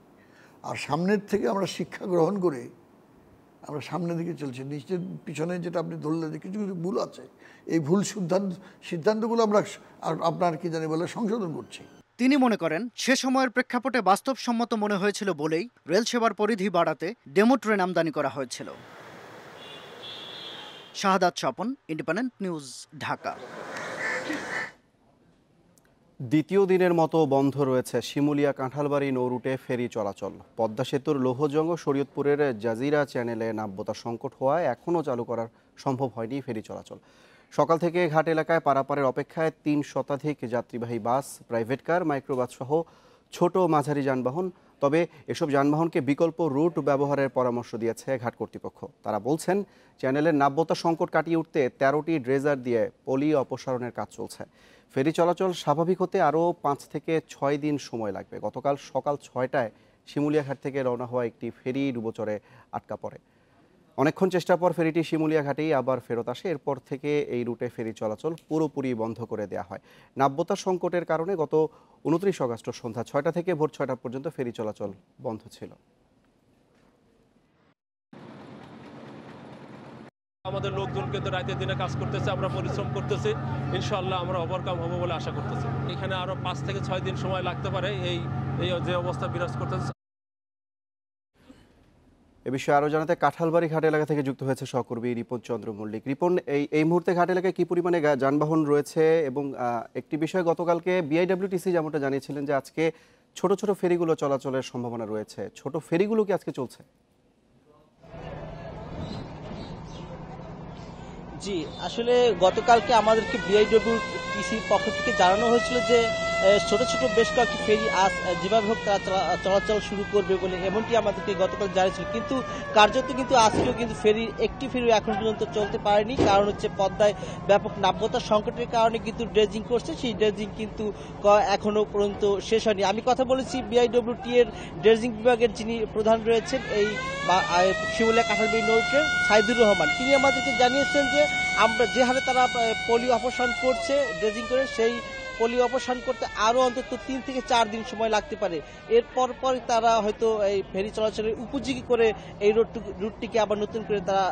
আর সামনের থেকে আমরা শিক্ষা গ্রহণ করে আমরা সামনের দিকে চলছি। নিশ্চয় পিছনে যেটা আপনি ধরলেন যে কিছু কিছু ভুল আছে, এই ভুল সিদ্ধান্তগুলো আমরা আপনার কি জানি বলে সংশোধন করছি। তিনি মনে করেন সে সময়ের প্রেক্ষাপটে বাস্তবসম্মত মনে হয়েছিল বলেই রেল সেবার পরিধি বাড়াতে ডেমো ট্রেন আমদানি করা হয়েছিল। শাহাদাত স্বপন, ইন্ডিপেন্ডেন্ট নিউজ, ঢাকা। দ্বিতীয় দিনের মতো বন্ধ রয়েছে শিমুলিয়া কাঁঠালবাড়ি নৌ রুটে ফেরি চলাচল। পদ্মা সেতুর লৌহজঙ্গ শরীয়তপুরের জাজিরা চ্যানেলে নাব্যতা সংকট হওয়ায় এখনও চালু করা সম্ভব হয়নি ফেরি চলাচল। সকাল থেকে ঘাট এলাকায় পারাপারের অপেক্ষায় 3 শতাধিক যাত্রীবাহী বাস, প্রাইভেট কার, মাইক্রোবাস সহ ছোট মাঝারি যানবাহন। তবে এসব যানবাহনকে বিকল্প রুট ব্যবহারের পরামর্শ দিয়েছে ঘাট কর্তৃপক্ষ। তারা বলছেন, চ্যানেলের নাব্যতা সংকট কাটিয়ে উঠতে 13টি ড্রেজার দিয়ে পলি অপসারণের কাজ চলছে। ফেরি চলাচল স্বাভাবিক হতে আরও 5 থেকে 6 দিন সময় লাগবে। গতকাল সকাল 6টায় শিমুলিয়া ঘাট থেকে রওনা হওয়া একটি ফেরি ডুবোচরে আটকা পড়ে। অনেকক্ষণ চেষ্টার পর ফেরিটি শিমুলিয়া ঘাটেই আবার ফেরত আসে। এরপর থেকে এই রুটে ফেরি চলাচল পুরোপুরি বন্ধ করে দেওয়া হয়। নাব্যতা সংকটের কারণে গত 29 আগস্ট সন্ধ্যা 6টা থেকে ভোর 6টা পর্যন্ত ফেরি চলাচল বন্ধ ছিল। আমাদের লোকজন কিন্তু রাতের দিনে কাজ করতেছে, আমরা পরিশ্রম করতেছি। ইনশাআল্লাহ আমরা ওভারকাম হবো বলে আশা করতেছি। এখানে আরো 5 থেকে 6 দিন সময় লাগতে পারে এই যে অবস্থা বিরাজ করতেছে। এ বিষয়ে আরও জানাতে কাঁঠালবাড়ি ঘাট এলাকা থেকে যুক্ত হয়েছে সহকর্মী রিপন চন্দ্র মল্লিক। রিপন, এই মুহূর্তে ঘাট এলাকায় কি পরিমাণে যানবাহন রয়েছে? এবং একটি বিষয়, গতকালকে বিআইডব্লিউটিসি যেমনটা জানিয়েছিলেন যে আজকে ছোট ছোট ফেরিগুলো চলাচলের সম্ভাবনা রয়েছে, ছোট ফেরিগুলো কি আজকে চলছে? জি, আসলে গতকালকে আমাদেরকে বিআইডব্লিউটিসির পক্ষ থেকে জানানো হয়েছিল যে ছোট ছোট বেশ কয়েকটি ফেরি আজ যেভাবে হোক তারা চলাচল শুরু করবে বলে, এমনটি আমাদেরকে গতকাল জানিয়েছিল। কিন্তু কার্যত কিন্তু আজকেও কিন্তু একটি ফেরি এখন পর্যন্ত চলতে পারেনি। কারণ হচ্ছে পদ্মায় ব্যাপক নাব্যতা সংকটের কারণে কিন্তু ড্রেজিং করছে, সেই ড্রেজিং কিন্তু এখনো পর্যন্ত শেষ হয়নি। আমি কথা বলেছি বিআইডব্লিউটি এর ড্রেজিং বিভাগের যিনি প্রধান রয়েছেন এই শিমুলিয়া কাঁঠালবাড়ি নৌকের সাইদুর রহমান, তিনি আমাদেরকে জানিয়েছেন যে আমরা যে হারে তারা পলি অপসারণ করছে ড্রেজিং করে, সেই পলি অপসারণ করতে আরো অন্তত 3 থেকে 4 দিন সময় লাগতে পারে। এরপর তারা হয়তো এই ফেরি চলাচলের উপযোগী করে এই রুটটিকে আবার নতুন করে তারা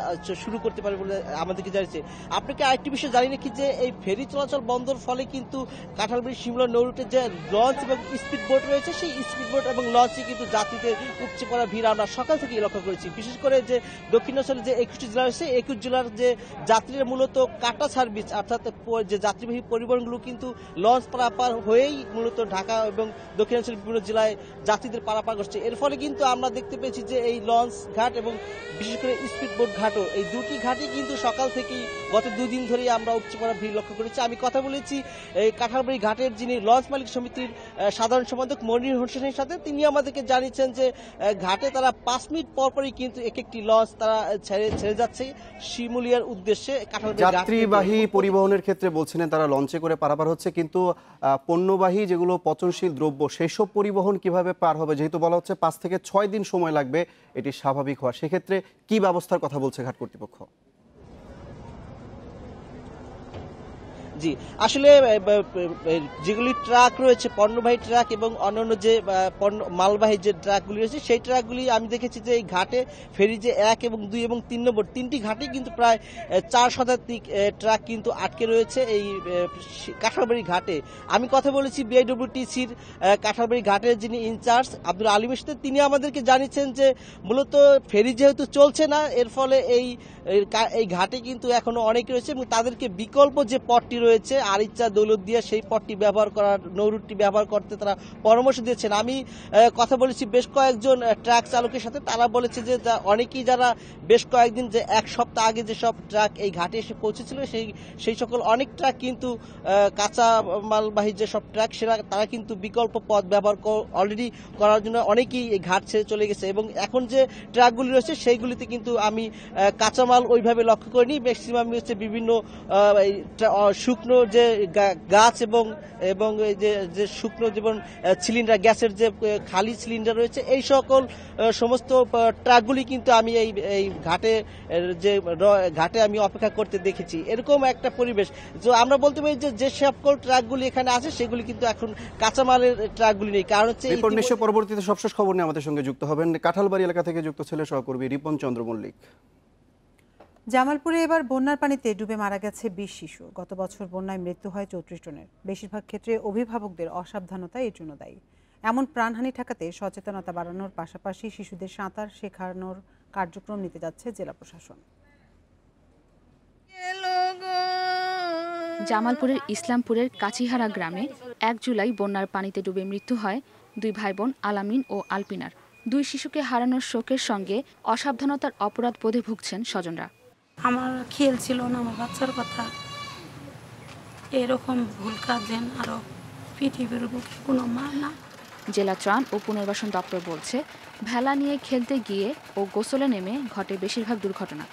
শুরু করতে পারে বলে আমাদেরকে জানিয়েছে। আপনাকে আরেকটি বিষয় জানি নাকি যে এই ফেরি চলাচল বন্ধর ফলে কিন্তু কাঁঠালবাড়ি শিমুলিয়া নৌ রুটে যে লঞ্চ এবং স্পিড বোট রয়েছে, সেই স্পিড বোট এবং লঞ্চে কিন্তু যাত্রীদের উপচে পড়া ভিড় আমরা সকাল থেকেই লক্ষ্য করেছি। বিশেষ করে যে দক্ষিণাঞ্চলের যে 21টি জেলা রয়েছে, 21 জেলার যে যাত্রীরা মূলত কাটা সার্ভিস অর্থাৎ যে যাত্রীবাহী পরিবহনগুলো কিন্তু লঞ্চ পারাপার হয়েই মূলত ঢাকা এবং দক্ষিণাঞ্চলের বিভিন্ন জেলায় যাত্রীদের পারাপার করছে। এর ফলে কিন্তু আমরা দেখতে পেয়েছি যে এই লঞ্চ ঘাট এবং বিশেষ করে স্পিড বোট ঘাটও, এই দুটি ঘাটই কিন্তু সকাল থেকেই গত 2 দিন ধরেই আমরা উপচে পড়া ভিড় লক্ষ্য করেছি। আমি কথা বলেছি এই কাঁঠালবাড়ি ঘাটের যিনি লঞ্চ মালিক সমিতির সাধারণ সম্পাদক মনির হোসেনের সাথে। তিনি আমাদেরকে জানিয়েছেন যে ঘাটে তারা 5 মিনিট পরপরই কিন্তু একটি লঞ্চ তারা ছেড়ে যাচ্ছে শিমুলিয়ার উদ্দেশ্যে। যাত্রীবাহী পরিবহনের ক্ষেত্রে বলছিলেন তারা লঞ্চে করে পারাপার হচ্ছে, কিন্তু পণ্যবাহী যেগুলো পচনশীল দ্রব্য সেসব পরিবহন কিভাবে পার হবে? যেহেতু বলা হচ্ছে 5 থেকে 6 দিন সময় লাগবে এটি স্বাভাবিক হওয়া, সেক্ষেত্রে কি ব্যবস্থার কথা বলছে ঘাট কর্তৃপক্ষ? জি, আসলে যেগুলি ট্রাক রয়েছে পণ্যবাহী ট্রাক এবং অন্যান্য যে মালবাহী যে ট্রাকগুলি রয়েছে, সেই ট্রাকগুলি আমি দেখেছি যে এই ঘাটে ফেরি যে 1 এবং 2 এবং 3 নম্বর 3টি ঘাটে কিন্তু প্রায় 4 শতাধিক ট্রাক কিন্তু আটকে রয়েছে এই কাঁঠালবাড়ি ঘাটে। আমি কথা বলেছি বিআইডব্লিউটিসির কাঁঠালবাড়ি ঘাটের যিনি ইনচার্জ আব্দুল আলিমের সাথে। তিনি আমাদেরকে জানিয়েছেন যে মূলত ফেরি যেহেতু চলছে না, এর ফলে এই ঘাটে কিন্তু এখনো অনেক রয়েছে এবং তাদেরকে বিকল্প যে পথটি রয়েছে আরিচা দৌলতদিয়া, সেই পথটি ব্যবহার করার, নৌরুটটি ব্যবহার করতে তারা পরামর্শ দিয়েছেন। আমি কথা বলেছি বেশ কয়েকজন ট্রাক চালকের সাথে, তারা বলেছে যে অনেকেই যারা বেশ কয়েকদিন যে 1 সপ্তাহ আগে যেসব ট্রাক এই ঘাটে এসে পৌঁছেছিল, সেই সকল অনেক ট্রাক কিন্তু কাঁচা মালবাহী যেসব ট্রাক তারা কিন্তু বিকল্প পথ ব্যবহার অলরেডি করার জন্য অনেকেই এই ঘাট ছেড়ে চলে গেছে। এবং এখন যে ট্রাকগুলি রয়েছে সেইগুলিতে কিন্তু আমি কাঁচা মাল ওইভাবে লক্ষ্য করিনি, ম্যাক্সিমাম হচ্ছে বিভিন্ন শুকনো যে গাছ এবং এই যে শুকনো যেমন সিলিন্ডার, গ্যাসের যে খালি সিলিন্ডার রয়েছে, এই সকল সমস্ত ট্রাকগুলি কিন্তু আমি এই ঘাটে আমি অপেক্ষা করতে দেখেছি। এরকম একটা পরিবেশ যে আমরা বলতে পারি যে সকল ট্রাকগুলি এখানে আছে সেগুলি কিন্তু এখন কাঁচামালের ট্রাকগুলি নেই। কারণ হচ্ছে পরবর্তীতে সবশেষ খবর নিয়ে আমাদের সঙ্গে যুক্ত হবেন কাঁঠালবাড়ি এলাকা থেকে যুক্ত ছিল সহকর্মী রিপন চন্দ্র মল্লিক। জামালপুরে এবার বন্যার পানিতে ডুবে মারা গেছে 20 শিশু। গত বছর বন্যায় মৃত্যু হয় 34 জনের। বেশিরভাগ ক্ষেত্রে অভিভাবকদের অসাবধানতা এর জন্য দায়ী। এমন প্রাণহানি ঠেকাতে সচেতনতা বাড়ানোর পাশাপাশি শিশুদের সাঁতার শেখানোর কার্যক্রম নিতে যাচ্ছে জেলা প্রশাসন। জামালপুরের ইসলামপুরের কাছিহারা গ্রামে 1 জুলাই বন্যার পানিতে ডুবে মৃত্যু হয় 2 ভাই বোন আলামিন ও আলপিনার। 2 শিশুকে হারানোর শোকের সঙ্গে অসাবধানতার অপরাধ বোধে ভুগছেন স্বজনরা। আমার খেয়াল ছিল না আমার বাচ্চার কথা, এরকম ভুল কাজ যেন আরো পৃথিবীর বুকে কোনো মা না। জেলা ত্রাণ ও পুনর্বাসন দপ্তর বলছে, ভেলা নিয়ে খেলতে গিয়ে ও গোসলে নেমে ঘটে বেশিরভাগ দুর্ঘটনা।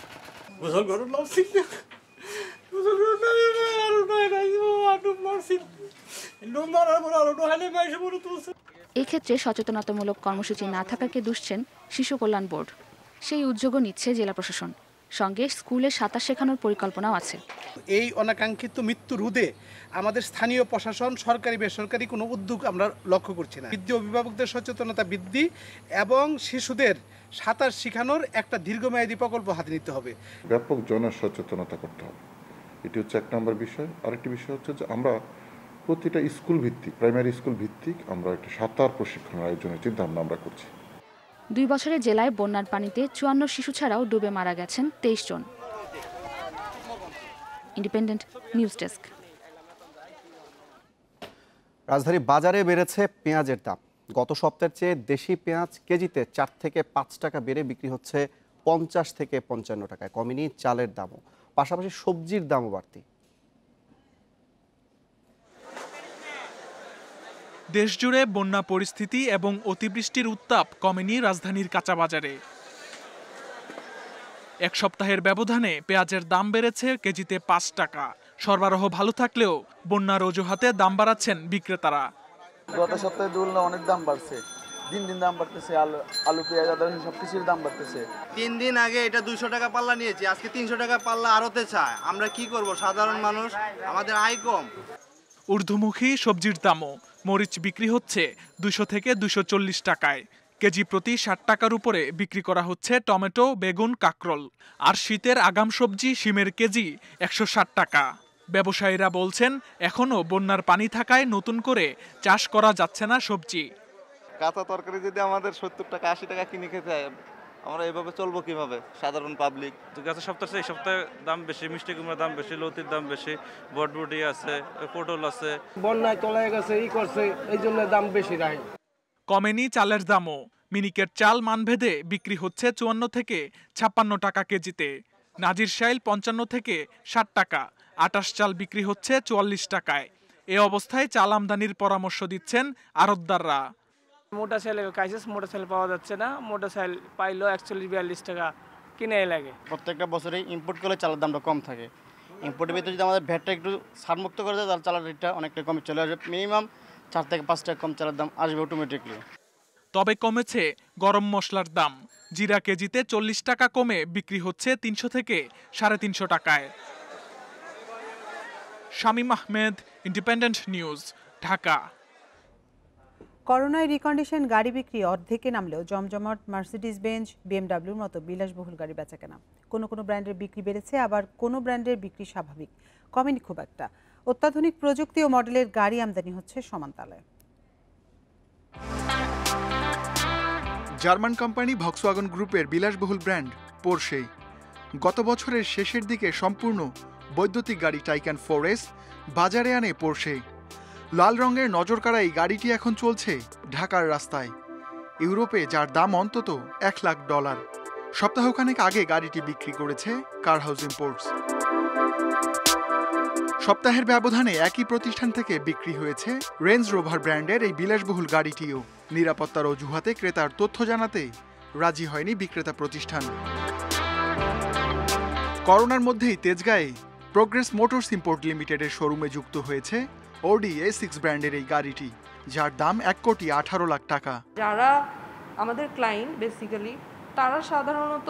এক্ষেত্রে সচেতনতামূলক কর্মসূচি না থাকাকে দুষছেন শিশু কল্যাণ বোর্ড। সেই উদ্যোগও নিচ্ছে জেলা প্রশাসন, সঙ্গে স্কুলে সাঁতার শেখানোর পরিকল্পনাও আছে। এই অনাকাঙ্ক্ষিত মৃত্যু রোধে আমাদের স্থানীয় প্রশাসন, সরকারি বেসরকারি কোনো উদ্যোগ আমরা লক্ষ্য করছি না। বৃদ্ধ অভিভাবকদের সচেতনতা বৃদ্ধি এবং শিশুদের সাঁতার শেখানোর একটা দীর্ঘমেয়াদী প্রকল্প হাতে নিতে হবে। ব্যাপক জনসচেতনতা করতে হবে, এটি হচ্ছে 1 নম্বর বিষয়। আরেকটি বিষয় হচ্ছে যে আমরা প্রতিটা স্কুল ভিত্তিক, প্রাইমারি স্কুল ভিত্তিক আমরা একটা সাঁতার প্রশিক্ষণের আয়োজনের চিন্তা আমরা করছি। 2 বছরে জেলায় বন্যার পানিতে 54 শিশু ছাড়াও ডুবে মারা গেছেন 23 জন। Independent news desk. রাজধানী বাজারে বেড়েছে পেঁয়াজের দাম। গত সপ্তাহের চেয়ে দেশি পেঁয়াজ কেজিতে 4 থেকে 5 টাকা বেড়ে বিক্রি হচ্ছে 50 থেকে 55 টাকায়। কমেনি চালের দামও। পাশাপাশি সবজির দামও বাড়তি। দেশজুড়ে বন্যা পরিস্থিতি এবং অতিবৃষ্টির উত্তাপ কমেনি রাজধানীর কাঁচাবাজারে। এক সপ্তাহের ব্যবধানে পেঁয়াজের দাম বেড়েছে কেজিতে ৫ টাকা। সরবরাহ ভালো থাকলেও বন্যার অজুহাতে দাম বাড়াচ্ছেন বিক্রেতারা। গত সপ্তাহে তুলনায় অনেক দাম বাড়ছে, দিন দিন দাম বাড়তেছে, আলু পেঁয়াজ আদা সব কিছুর দাম বাড়তেছে। 3 দিন আগে এটা 200 টাকা পাল্লা নিয়েছি, আজকে 300 টাকা পাল্লা আড়তে চায়। আমরা কি করব, সাধারণ মানুষ, আমাদের আয় কম। ঊর্ধ্বমুখী সবজির দামও। মরিচ বিক্রি হচ্ছে 200 থেকে 240 টাকায়। কেজি প্রতি 60 টাকার উপরে বিক্রি করা হচ্ছে টমেটো, বেগুন, কাঁকরোল। আর শীতের আগাম সবজি শিমের কেজি 160 টাকা। ব্যবসায়ীরা বলছেন এখনও বন্যার পানি থাকায় নতুন করে চাষ করা যাচ্ছে না সবজি। কাঁচা তরকারি যদি আমাদের 70 টাকা 80 টাকা কিনে খেতে হয়, আমরা এভাবে চলবো কিভাবে সাধারণ পাবলিক? গত সপ্তাহে এই সপ্তাহে দাম বেশি, মিষ্টি কুমড়ার দাম বেশি, লতির দাম বেশি, বটবটি আছে, পটল আছে। বন্যায় তলায় গেছে, করছে, এই জন্য দাম বেশি রায়। কমেনি চালের দামও। মিনিকেট চাল মানভেদে বিক্রি হচ্ছে 54 থেকে 56 টাকা কেজিতে। নাজির শাইল 55 থেকে 60 টাকা। আটাশ চাল বিক্রি হচ্ছে 44 টাকায়। এ অবস্থায় চাল আমদানির পরামর্শ দিচ্ছেন আড়তদাররা। মোটা চালের ক্রাইসিস, মোটা চাল পাওয়া যাচ্ছে না। মোটা চাল পাইলেও 41-42 টাকা কিনে লাগে। প্রত্যেকটা বছরেই ইম্পোর্ট করলে চালের দামটা কম থাকে। ইম্পোর্টের ভিতরে যদি আমাদের ভ্যাটটা একটু ছাড়মুক্ত করে দেয় তাহলে চালের রেটটা অনেকটা কমে চলে আসবে। মিনিমাম 4 থেকে 5 টাকা কম চালের দাম আসবে অটোমেটিকলি। তবে কমেছে গরম মশলার দাম। জিরা কেজিতে 40 টাকা কমে বিক্রি হচ্ছে 300 থেকে 350 টাকায়। Shamim Ahmed, independent News, Dhaka. করোনায় রিকন্ডিশন গাড়ি বিক্রি অর্ধেকে নামলেও জমজমাট মার্সিডিজ বেঞ্জ, বিএমডাব্লিউর মতো বিলাসবহুল গাড়ি বেচাকেনা। কোনো কোনো ব্র্যান্ডের বিক্রি বেড়েছে, আবার কোনো ব্র্যান্ডের বিক্রি স্বাভাবিক, কমেনি খুব একটা। অত্যাধুনিক প্রযুক্তি ও মডেলের গাড়ি আমদানি হচ্ছে সমানতালে। জার্মান কোম্পানি ভক্সওয়াগন গ্রুপের বিলাসবহুল ব্র্যান্ড পোরশে গত বছরের শেষের দিকে সম্পূর্ণ বৈদ্যুতিক গাড়ি টাইকান 4S বাজারে আনে পোরশে। লাল রঙের নজরকাড়া এই গাড়িটি এখন চলছে ঢাকার রাস্তায়, ইউরোপে যার দাম অন্তত $1,00,000। সপ্তাহখানেক আগে গাড়িটি বিক্রি করেছে কার হাউস ইম্পোর্টস। সপ্তাহের ব্যবধানে একই প্রতিষ্ঠান থেকে বিক্রি হয়েছে রেঞ্জ রোভার ব্র্যান্ডের এই বিলাসবহুল গাড়িটিও। নিরাপত্তার অজুহাতে ক্রেতার তথ্য জানাতে রাজি হয়নি বিক্রেতা প্রতিষ্ঠান। করোনার মধ্যেই তেজগাঁয়ে প্রোগ্রেস মোটরস ইম্পোর্ট লিমিটেডের শোরুমে যুক্ত হয়েছে অডি A6 ব্র্যান্ডের এই গাড়িটি, যার দাম 1,18,00,000 টাকা। যারা আমাদের ক্লায়েন্ট বেসিক্যালি, তারা সাধারণত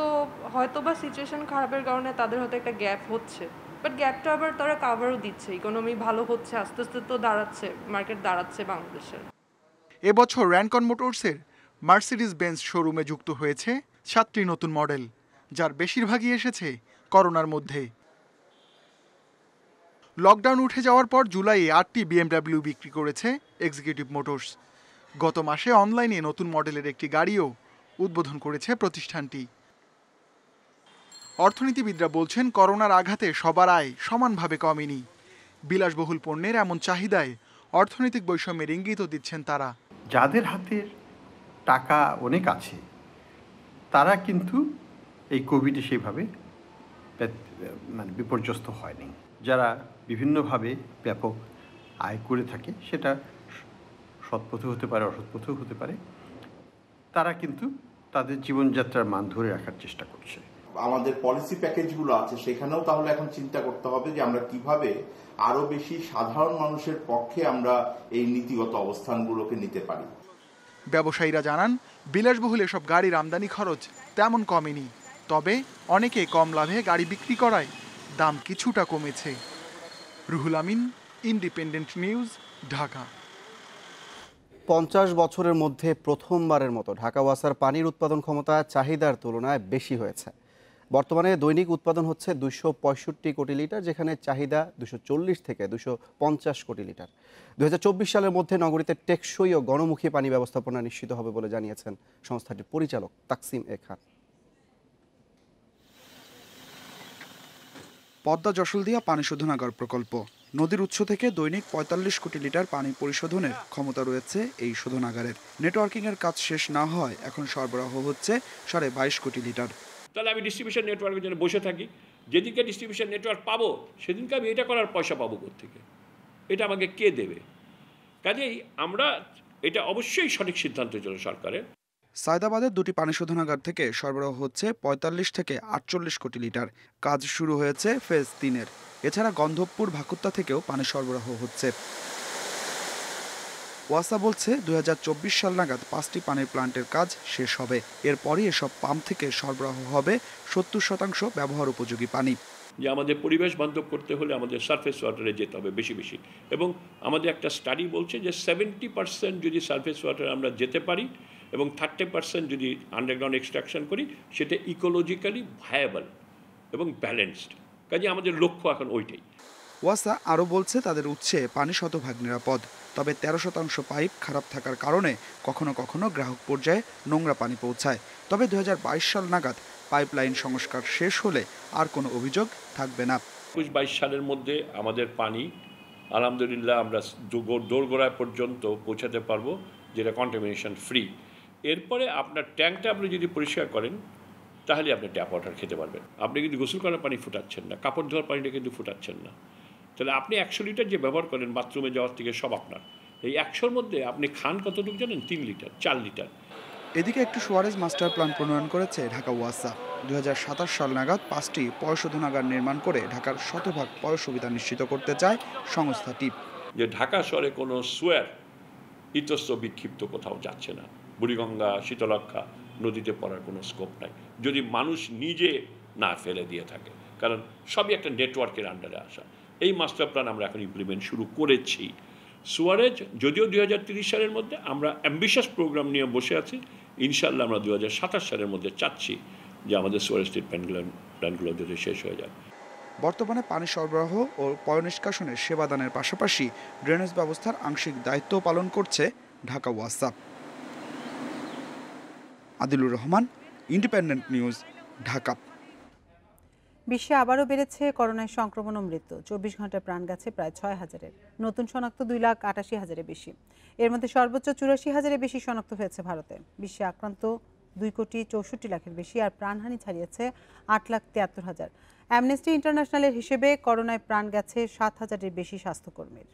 হয়তোবা সিচুয়েশন খারাপের কারণে তাদের হয়তো একটা গ্যাপ হচ্ছে, বাট গ্যাপটা আবার তারা কাভারও দিচ্ছে। ইকোনমি ভালো হচ্ছে, আস্তে আস্তে তো দাঁড়াচ্ছে, মার্কেট দাঁড়াচ্ছে বাংলাদেশের। এবছর র্যানকন মোটরসের মার্সিডিজ বেঞ্জ শোরুমে যুক্ত হয়েছে 7টি নতুন মডেল, যার বেশিরভাগই এসেছে করোনার মধ্যে। লকডাউন উঠে যাওয়ার পর জুলাইয়ে 8টি বিএমডাব্লিউ বিক্রি করেছে এক্সিকিউটিভ মোটরস। গত মাসে অনলাইনে নতুন মডেলের একটি গাড়িও উদ্বোধন করেছে প্রতিষ্ঠানটি। অর্থনীতিবিদরা বলছেন করোনার আঘাতে সবার আয় সমানভাবে কমেনি। বিলাসবহুল পণ্যের এমন চাহিদায় অর্থনৈতিক বৈষম্যের ইঙ্গিতও দিচ্ছেন তারা। যাদের হাতের টাকা অনেক আছে তারা কিন্তু এই কোভিডে সেইভাবে বিপর্যস্ত হয়নি। যারা বিভিন্নভাবে ব্যাপক আয় করে থাকে, সেটা সৎপথে হতে পারে, অসৎপথেও হতে পারে, তারা কিন্তু তাদের জীবনযাত্রার মান ধরে রাখার চেষ্টা করছে। আমাদের পলিসি প্যাকেজগুলো আছে, সেখানেও তাহলে এখন চিন্তা করতে হবে যে আমরা কিভাবে আরো বেশি সাধারণ মানুষের পক্ষে আমরা এই নীতিগত অবস্থানগুলোকে নিতে পারি। ব্যবসায়ীরা জানান বিলাসবহুল এসব গাড়ির আমদানি খরচ তেমন কমেনি, তবে অনেকে কম লাভে গাড়ি বিক্রি করায় দাম কিছুটা কমেছে। Ruhul Amin, independent News, Dhaka. 50 বছরের মধ্যে প্রথমবারের মতো ঢাকা ওয়াসার পানির উৎপাদন ক্ষমতা চাহিদার তুলনায় বেশি হয়েছে। বর্তমানে দৈনিক উৎপাদন হচ্ছে 265 কোটি লিটার, যেখানে চাহিদা 240 থেকে 250 কোটি লিটার। 2024 সালের মধ্যে নগরীতে টেকসই ও গণমুখী পানি ব্যবস্থাপনা নিশ্চিত হবে বলে জানিয়েছেন সংস্থাটির পরিচালক তাকসিম এ খান। পদ্মা যশোলদিয়া পানি শোধনাগার প্রকল্প। নদীর উৎস থেকে দৈনিক 45 কোটি লিটার পানি পরিশোধনের ক্ষমতা রয়েছে এই শোধনাগারের। নেটওয়ার্কিংয়ের কাজ শেষ না হওয়ায় এখন সরবরাহ হচ্ছে 22.5 কোটি লিটার। তাহলে আমি ডিস্ট্রিবিউশন নেটওয়ার্কের জন্য বসে থাকি, যেদিনকে ডিস্ট্রিবিউশন নেটওয়ার্ক পাবো সেদিনকে আমি এটা করার পয়সা পাবো কোত্থেকে, এটা আমাকে কে দেবে? কাজেই আমরা এটা অবশ্যই সঠিক সিদ্ধান্ত ছিল সরকারের। সায়দাবাদের দুটি পানি শোধনাগার থেকে সরবরাহ হচ্ছে ৪৫ থেকে ৪৮ কোটি লিটার। কাজ শুরু হয়েছে ফেজ ৩-এর। এছাড়া গন্ধবপুর ভাকুত্তা থেকেও পানি সরবরাহ হচ্ছে। ওয়াসা বলছে ২০২৪ সাল নাগাদ ৫টি পানির প্লান্টের কাজ শেষ হবে। এরপরই এসব পাম্প থেকে সরবরাহ হবে ৭০% ব্যবহার উপযোগী পানি। যে আমাদের পরিবেশ বান্ধব করতে হলে আমাদের সারফেস ওয়াটারে যেতে হবে বেশি বেশি, এবং আমাদের একটা স্টাডি বলছে যে 70% যদি সারফেস ওয়াটারে আমরা যেতে পারি এবং 30% যদি আন্ডারগ্রাউন্ড এক্সট্রাকশন করি, সেটা ইকোলজিক্যালি ভায়াবল এবং ব্যালেন্সড। কাজে আমাদের লক্ষ্য এখন ওইটাই। ওয়াসা আরও বলছে তাদের উৎসে পানি শতভাগ নিরাপদ, তবে 13% পাইপ খারাপ থাকার কারণে কখনো কখনো গ্রাহক পর্যায়ে নোংরা পানি পৌঁছায়। তবে 2022 সাল নাগাদ পাইপলাইন সংস্কার শেষ হলে আর কোনো অভিযোগ থাকবে না। 21-22 সালের মধ্যে আমাদের পানি আলহামদুলিল্লাহ আমরা দোরগোড়ায় পর্যন্ত পৌঁছাতে পারবো, যেটা কন্টামিনেশন ফ্রি। এরপরে আপনার ট্যাঙ্কটা আপনি যদি পরিষ্কার করেন তাহলে আপনি ট্যাপ ওয়াটার খেতে পারবেন। আপনি কিন্তু গোসল করার পানি ফুটাচ্ছেন না, কাপড় ধোয়ার পানিটা কিন্তু ফুটাচ্ছেন না। তাহলে আপনি 100 লিটার যে ব্যবহার করেন বাথরুমে যাওয়ার থেকে সব আপনার, এই 100-র মধ্যে আপনি খান কতটুকু জানেন? 3 লিটার 4 লিটার। এদিকে একটি সুয়ারেজ মাস্টার প্ল্যান প্রণয়ন করেছে ঢাকা ওয়াসা। 2027 সাল নাগাদ 5টি পয়ঃশোধনাগার নির্মাণ করে ঢাকার শতভাগ পয় সুবিধা নিশ্চিত করতে চায় সংস্থাটি। যে ঢাকা শহরে কোনো সোয়ার ইতস্ত বিক্ষিপ্ত কোথাও যাচ্ছে না, বুড়িগঙ্গা শীতলক্ষা নদীতে পড়ার কোনো স্কোপ নাই, যদি মানুষ নিজে না ফেলে দিয়ে থাকে, কারণ সবই একটা নেটওয়ার্কের আন্ডারে আসা। এই মাস্টার প্ল্যান আমরা এখন ইমপ্লিমেন্ট শুরু করেছি। সুয়ারেজ যদিও 2030 সালের মধ্যে আমরা অ্যাম্বিশাস প্রোগ্রাম নিয়ে বসে আছি, ইনশাল্লাহ আমরা 2027 সালের মধ্যে চাচ্ছি যে আমাদের সুয়ারেজ ট্রিটমেন্টগুলো যদি শেষ হয়ে যায়। বর্তমানে পানি সরবরাহ ও পয় নিষ্কাশনের সেবাদানের পাশাপাশি ড্রেনেজ ব্যবস্থার আংশিক দায়িত্ব পালন করছে ঢাকা ওয়াসা। Adilur Rahman, Independent News, Dhaka. বিশ্বে আবারও বেড়েছে করোনায় সংক্রমণ ও মৃত্যু। 24 ঘন্টায় প্রাণ গেছে প্রায় 6,000-এর। নতুন শনাক্ত 2,88,000-এর বেশি। এর মধ্যে সর্বোচ্চ 84,000-এর বেশি শনাক্ত হয়েছে ভারতে। বিশ্বে আক্রান্ত 2,64,00,000-এর বেশি, আর প্রাণহানি ছাড়িয়েছে 8,73,000। অ্যামনেস্টি ইন্টারন্যাশনালের হিসেবে করোনায় প্রাণ গেছে 7,000-এর বেশি স্বাস্থ্যকর্মীর।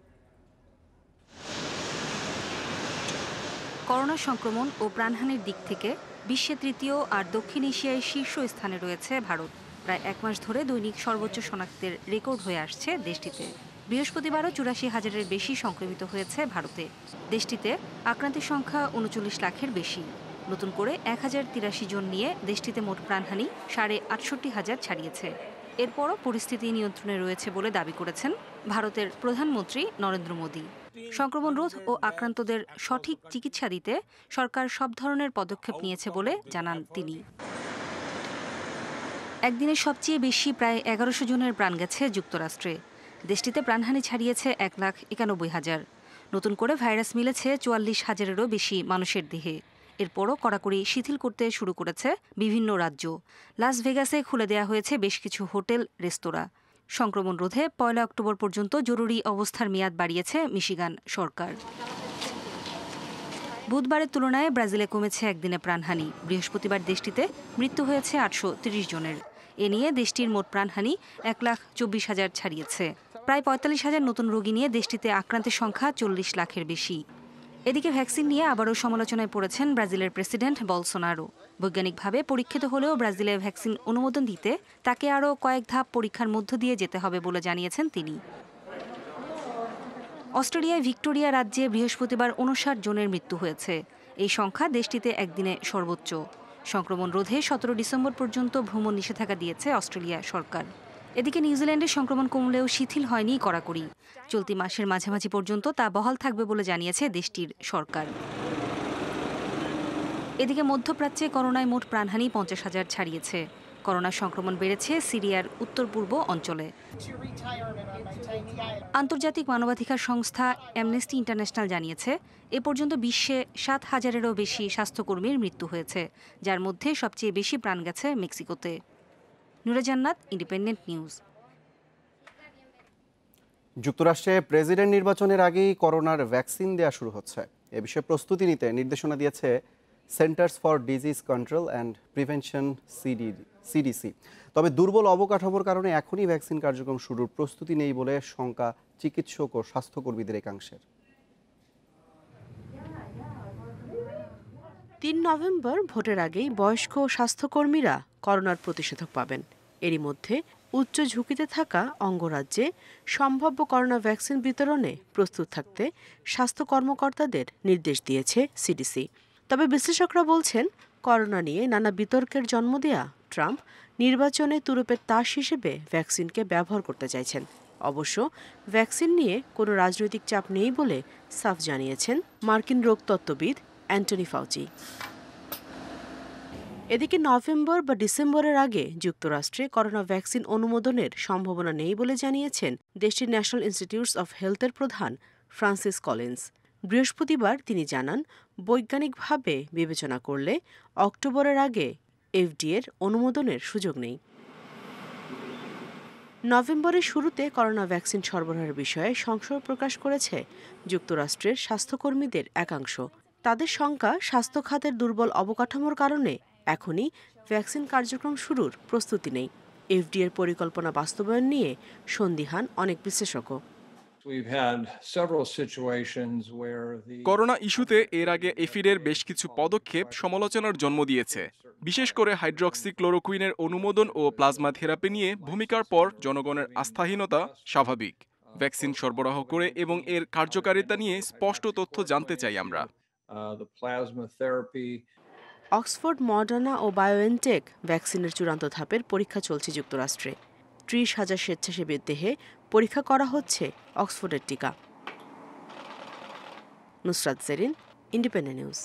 করোনা সংক্রমণ ও প্রাণহানির দিক থেকে বিশ্বে তৃতীয় আর দক্ষিণ এশিয়ায় শীর্ষ স্থানে রয়েছে ভারত। প্রায় 1 মাস ধরে দৈনিক সর্বোচ্চ শনাক্তের রেকর্ড হয়ে আসছে দেশটিতে। বৃহস্পতিবারও 84,000-এর বেশি সংক্রমিত হয়েছে ভারতে। দেশটিতে আক্রান্তের সংখ্যা 39 লাখের বেশি। নতুন করে 1083 জন নিয়ে দেশটিতে মোট প্রাণহানি 68,500 ছাড়িয়েছে। এরপরও পরিস্থিতি নিয়ন্ত্রণে রয়েছে বলে দাবি করেছেন ভারতের প্রধানমন্ত্রী নরেন্দ্র মোদী। সংক্রমণ রোধ ও আক্রান্তদের সঠিক চিকিৎসা দিতে সরকার সব ধরনের পদক্ষেপ নিয়েছে বলে জানান তিনি। একদিনে সবচেয়ে বেশি প্রায় 1100 জনের প্রাণ গেছে যুক্তরাষ্ট্রে। দেশটিতে প্রাণহানি ছাড়িয়েছে 1,91,000। নতুন করে ভাইরাস মিলেছে 44,000-এরও বেশি মানুষের দেহে। এরপরও কড়াকড়ি শিথিল করতে শুরু করেছে বিভিন্ন রাজ্য। লাস ভেগাসে খুলে দেওয়া হয়েছে বেশ কিছু হোটেল, রেস্তোরাঁ। সংক্রমণ রোধে 1 অক্টোবর পর্যন্ত জরুরি অবস্থার মেয়াদ বাড়িয়েছে মিশিগান সরকার। বুধবারের তুলনায় ব্রাজিলে কমেছে একদিনে প্রাণহানি। বৃহস্পতিবার দেশটিতে মৃত্যু হয়েছে 830 জনের। এ নিয়ে দেশটির মোট প্রাণহানি 1,24,000 ছাড়িয়েছে। প্রায় 45,000 নতুন রোগী নিয়ে দেশটিতে আক্রান্তের সংখ্যা 40 লাখের বেশি। এদিকে ভ্যাকসিন নিয়ে আবারও সমালোচনায় পড়েছেন ব্রাজিলের প্রেসিডেন্ট বলসোনারো। বৈজ্ঞানিকভাবে পরীক্ষিত হলেও ব্রাজিলে ভ্যাকসিন অনুমোদন দিতে তাকে আরও কয়েক ধাপ পরীক্ষার মধ্য দিয়ে যেতে হবে বলে জানিয়েছেন তিনি। অস্ট্রেলিয়ায় ভিক্টোরিয়া রাজ্যে বৃহস্পতিবার 59 জনের মৃত্যু হয়েছে। এই সংখ্যা দেশটিতে একদিনে সর্বোচ্চ। সংক্রমণ রোধে 17 ডিসেম্বর পর্যন্ত ভ্রমণ নিষেধাজ্ঞা দিয়েছে অস্ট্রেলিয়া সরকার। এদিকে নিউজিল্যান্ডে সংক্রমণ কমলেও শিথিল হয়নি কড়াকড়ি। চলতি মাসের মাঝামাঝি পর্যন্ত তা বহাল থাকবে বলে জানিয়েছে দেশটির সরকার। এদিকে মধ্যপ্রাচ্যে করোনায় মোট প্রাণহানি 50,000 ছাড়িয়েছে। করোনা সংক্রমণ বেড়েছে সিরিয়ার উত্তর পূর্ব অঞ্চলে। আন্তর্জাতিক মানবাধিকার সংস্থা অ্যামনেস্টি ইন্টারন্যাশনাল জানিয়েছে এ পর্যন্ত বিশ্বে 7,000-এরও বেশি স্বাস্থ্যকর্মীর মৃত্যু হয়েছে, যার মধ্যে সবচেয়ে বেশি প্রাণ গেছে মেক্সিকোতে। নুরে জান্নাত, ইন্ডিপেন্ডেন্ট নিউজ। যুক্তরাষ্ট্রে প্রেসিডেন্ট নির্বাচনের আগেই করোনার ভ্যাকসিন দেওয়া শুরু হচ্ছে। এ বিষয়ে প্রস্তুতি নিতে নির্দেশনা দিয়েছে Centers for Disease Control and Prevention CDC. তবে দুর্বল অবকাঠামোর কারণে এখনই ভ্যাকসিন কার্যক্রম শুরুর প্রস্তুতি নেই বলে শঙ্কা চিকিৎসক ও স্বাস্থ্যকর্মীদের একাংশের। ৩ নভেম্বর ভোটের আগেই বয়স্ক স্বাস্থ্যকর্মীরা করোনার প্রতিষেধক পাবেন। এরই মধ্যে উচ্চ ঝুঁকিতে থাকা অঙ্গরাজ্যে সম্ভাব্য করোনা ভ্যাকসিন বিতরণে প্রস্তুত থাকতে স্বাস্থ্য কর্মকর্তাদের নির্দেশ দিয়েছে সিডিসি। তবে বিশ্লেষকরা বলছেন, করোনা নিয়ে নানা বিতর্কের জন্ম দেয়া ট্রাম্প নির্বাচনে তুরুপের তাস হিসেবে ভ্যাকসিনকে ব্যবহার করতে চাইছেন। অবশ্য ভ্যাকসিন নিয়ে কোনো রাজনৈতিক চাপ নেই বলে সাফ জানিয়েছেন মার্কিন রোগতত্ত্ববিদ অ্যান্টনি ফাউচি। এদিকে নভেম্বর বা ডিসেম্বরের আগে যুক্তরাষ্ট্রে করোনা ভ্যাকসিন অনুমোদনের সম্ভাবনা নেই বলে জানিয়েছেন দেশটির ন্যাশনাল ইনস্টিটিউটস অব হেলথের প্রধান ফ্রান্সিস কলিন্স। বৃহস্পতিবার তিনি জানান, বৈজ্ঞানিকভাবে বিবেচনা করলে অক্টোবরের আগে এফডিএর অনুমোদনের সুযোগ নেই। নভেম্বরের শুরুতে করোনা ভ্যাকসিন সরবরাহের বিষয়ে সংশয় প্রকাশ করেছে যুক্তরাষ্ট্রের স্বাস্থ্যকর্মীদের একাংশ। তাদের শঙ্কা, স্বাস্থ্য খাতের দুর্বল অবকাঠামোর কারণে এখনই ভ্যাকসিন কার্যক্রম শুরুর প্রস্তুতি নেই। এফডিএর পরিকল্পনা বাস্তবায়ন নিয়ে সন্দিহান অনেক বিশেষজ্ঞ। করোনা ইস্যুতে এর আগে এফিডের বেশ কিছু পদক্ষেপ সমালোচনার জন্ম দিয়েছে। বিশেষ করে হাইড্রক্সিক্লোরোকুইনের অনুমোদন ও প্লাজমা থেরাপি নিয়ে ভূমিকার পর জনগণের আস্থাহীনতা স্বাভাবিক। ভ্যাকসিন সরবরাহ করে এবং এর কার্যকারিতা নিয়ে স্পষ্ট তথ্য জানতে চাই আমরা। অক্সফোর্ড, মডার্না ও বায়োএনটেক ভ্যাকসিনের চূড়ান্ত ধাপের পরীক্ষা চলছে যুক্তরাষ্ট্রে। ৩০,০০০ স্বেচ্ছাসেবীর দেহে পরীক্ষা করা হচ্ছে অক্সফোর্ডের টিকা। Nusrat Jerin, Independent News.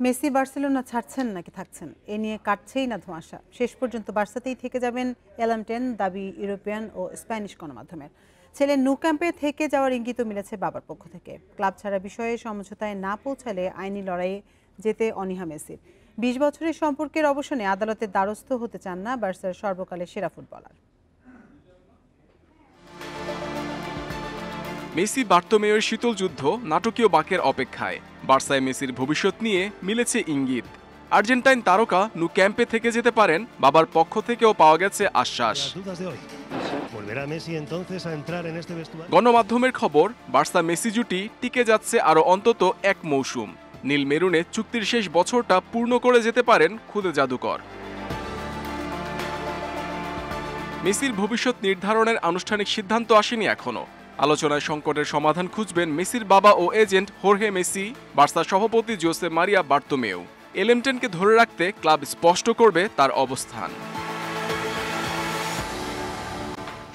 Messi Barcelona ছাড়ছেন নাকি থাকছেন, এ নিয়ে কাটছেই না ধোঁয়াশা। শেষ পর্যন্ত বার্সাতেই থেকে যাবেন এলামটেন, দাবি ইউরোপিয়ান ও স্প্যানিশ গণমাধ্যমের। ছেলে নু ক্যাম্পে থেকে যাওয়ার ইঙ্গিতও মিলেছে বাবার পক্ষ থেকে। ক্লাব ছাড়া বিষয়ে সমঝোতায় না পৌঁছালে আইনি লড়াইয়ে যেতে অনীহা মেসির। ২০ বছরের সম্পর্কের অবসানে আদালতের দ্বারস্থ হতে চান না বার্সার সর্বকালের সেরা ফুটবলার। মেসি বার্তোমেওর শীতল যুদ্ধ নাটকীয় বাঁকের অপেক্ষায়। বার্সায় মেসির ভবিষ্যৎ নিয়ে মিলেছে ইঙ্গিত। আর্জেন্টাইন তারকা নু ক্যাম্পে থেকে যেতে পারেন, বাবার পক্ষ থেকেও পাওয়া গেছে আশ্বাস। গণমাধ্যমের খবর, বার্সা মেসি জুটি টিকে যাচ্ছে আরও অন্তত এক মৌসুম। নীল মেরুনে চুক্তির শেষ বছরটা পূর্ণ করে যেতে পারেন খুদে জাদুকর। মেসির ভবিষ্যৎ নির্ধারণের আনুষ্ঠানিক সিদ্ধান্ত আসেনি এখনো। আলোচনায় সংকটের সমাধান খুঁজবেন মেসির বাবা ও এজেন্ট হোর্হে মেসি, বার্সা সভাপতি জোসে মারিয়া বার্তোমেও। এলেমটেনকে ধরে রাখতে ক্লাব স্পষ্ট করবে তার অবস্থান।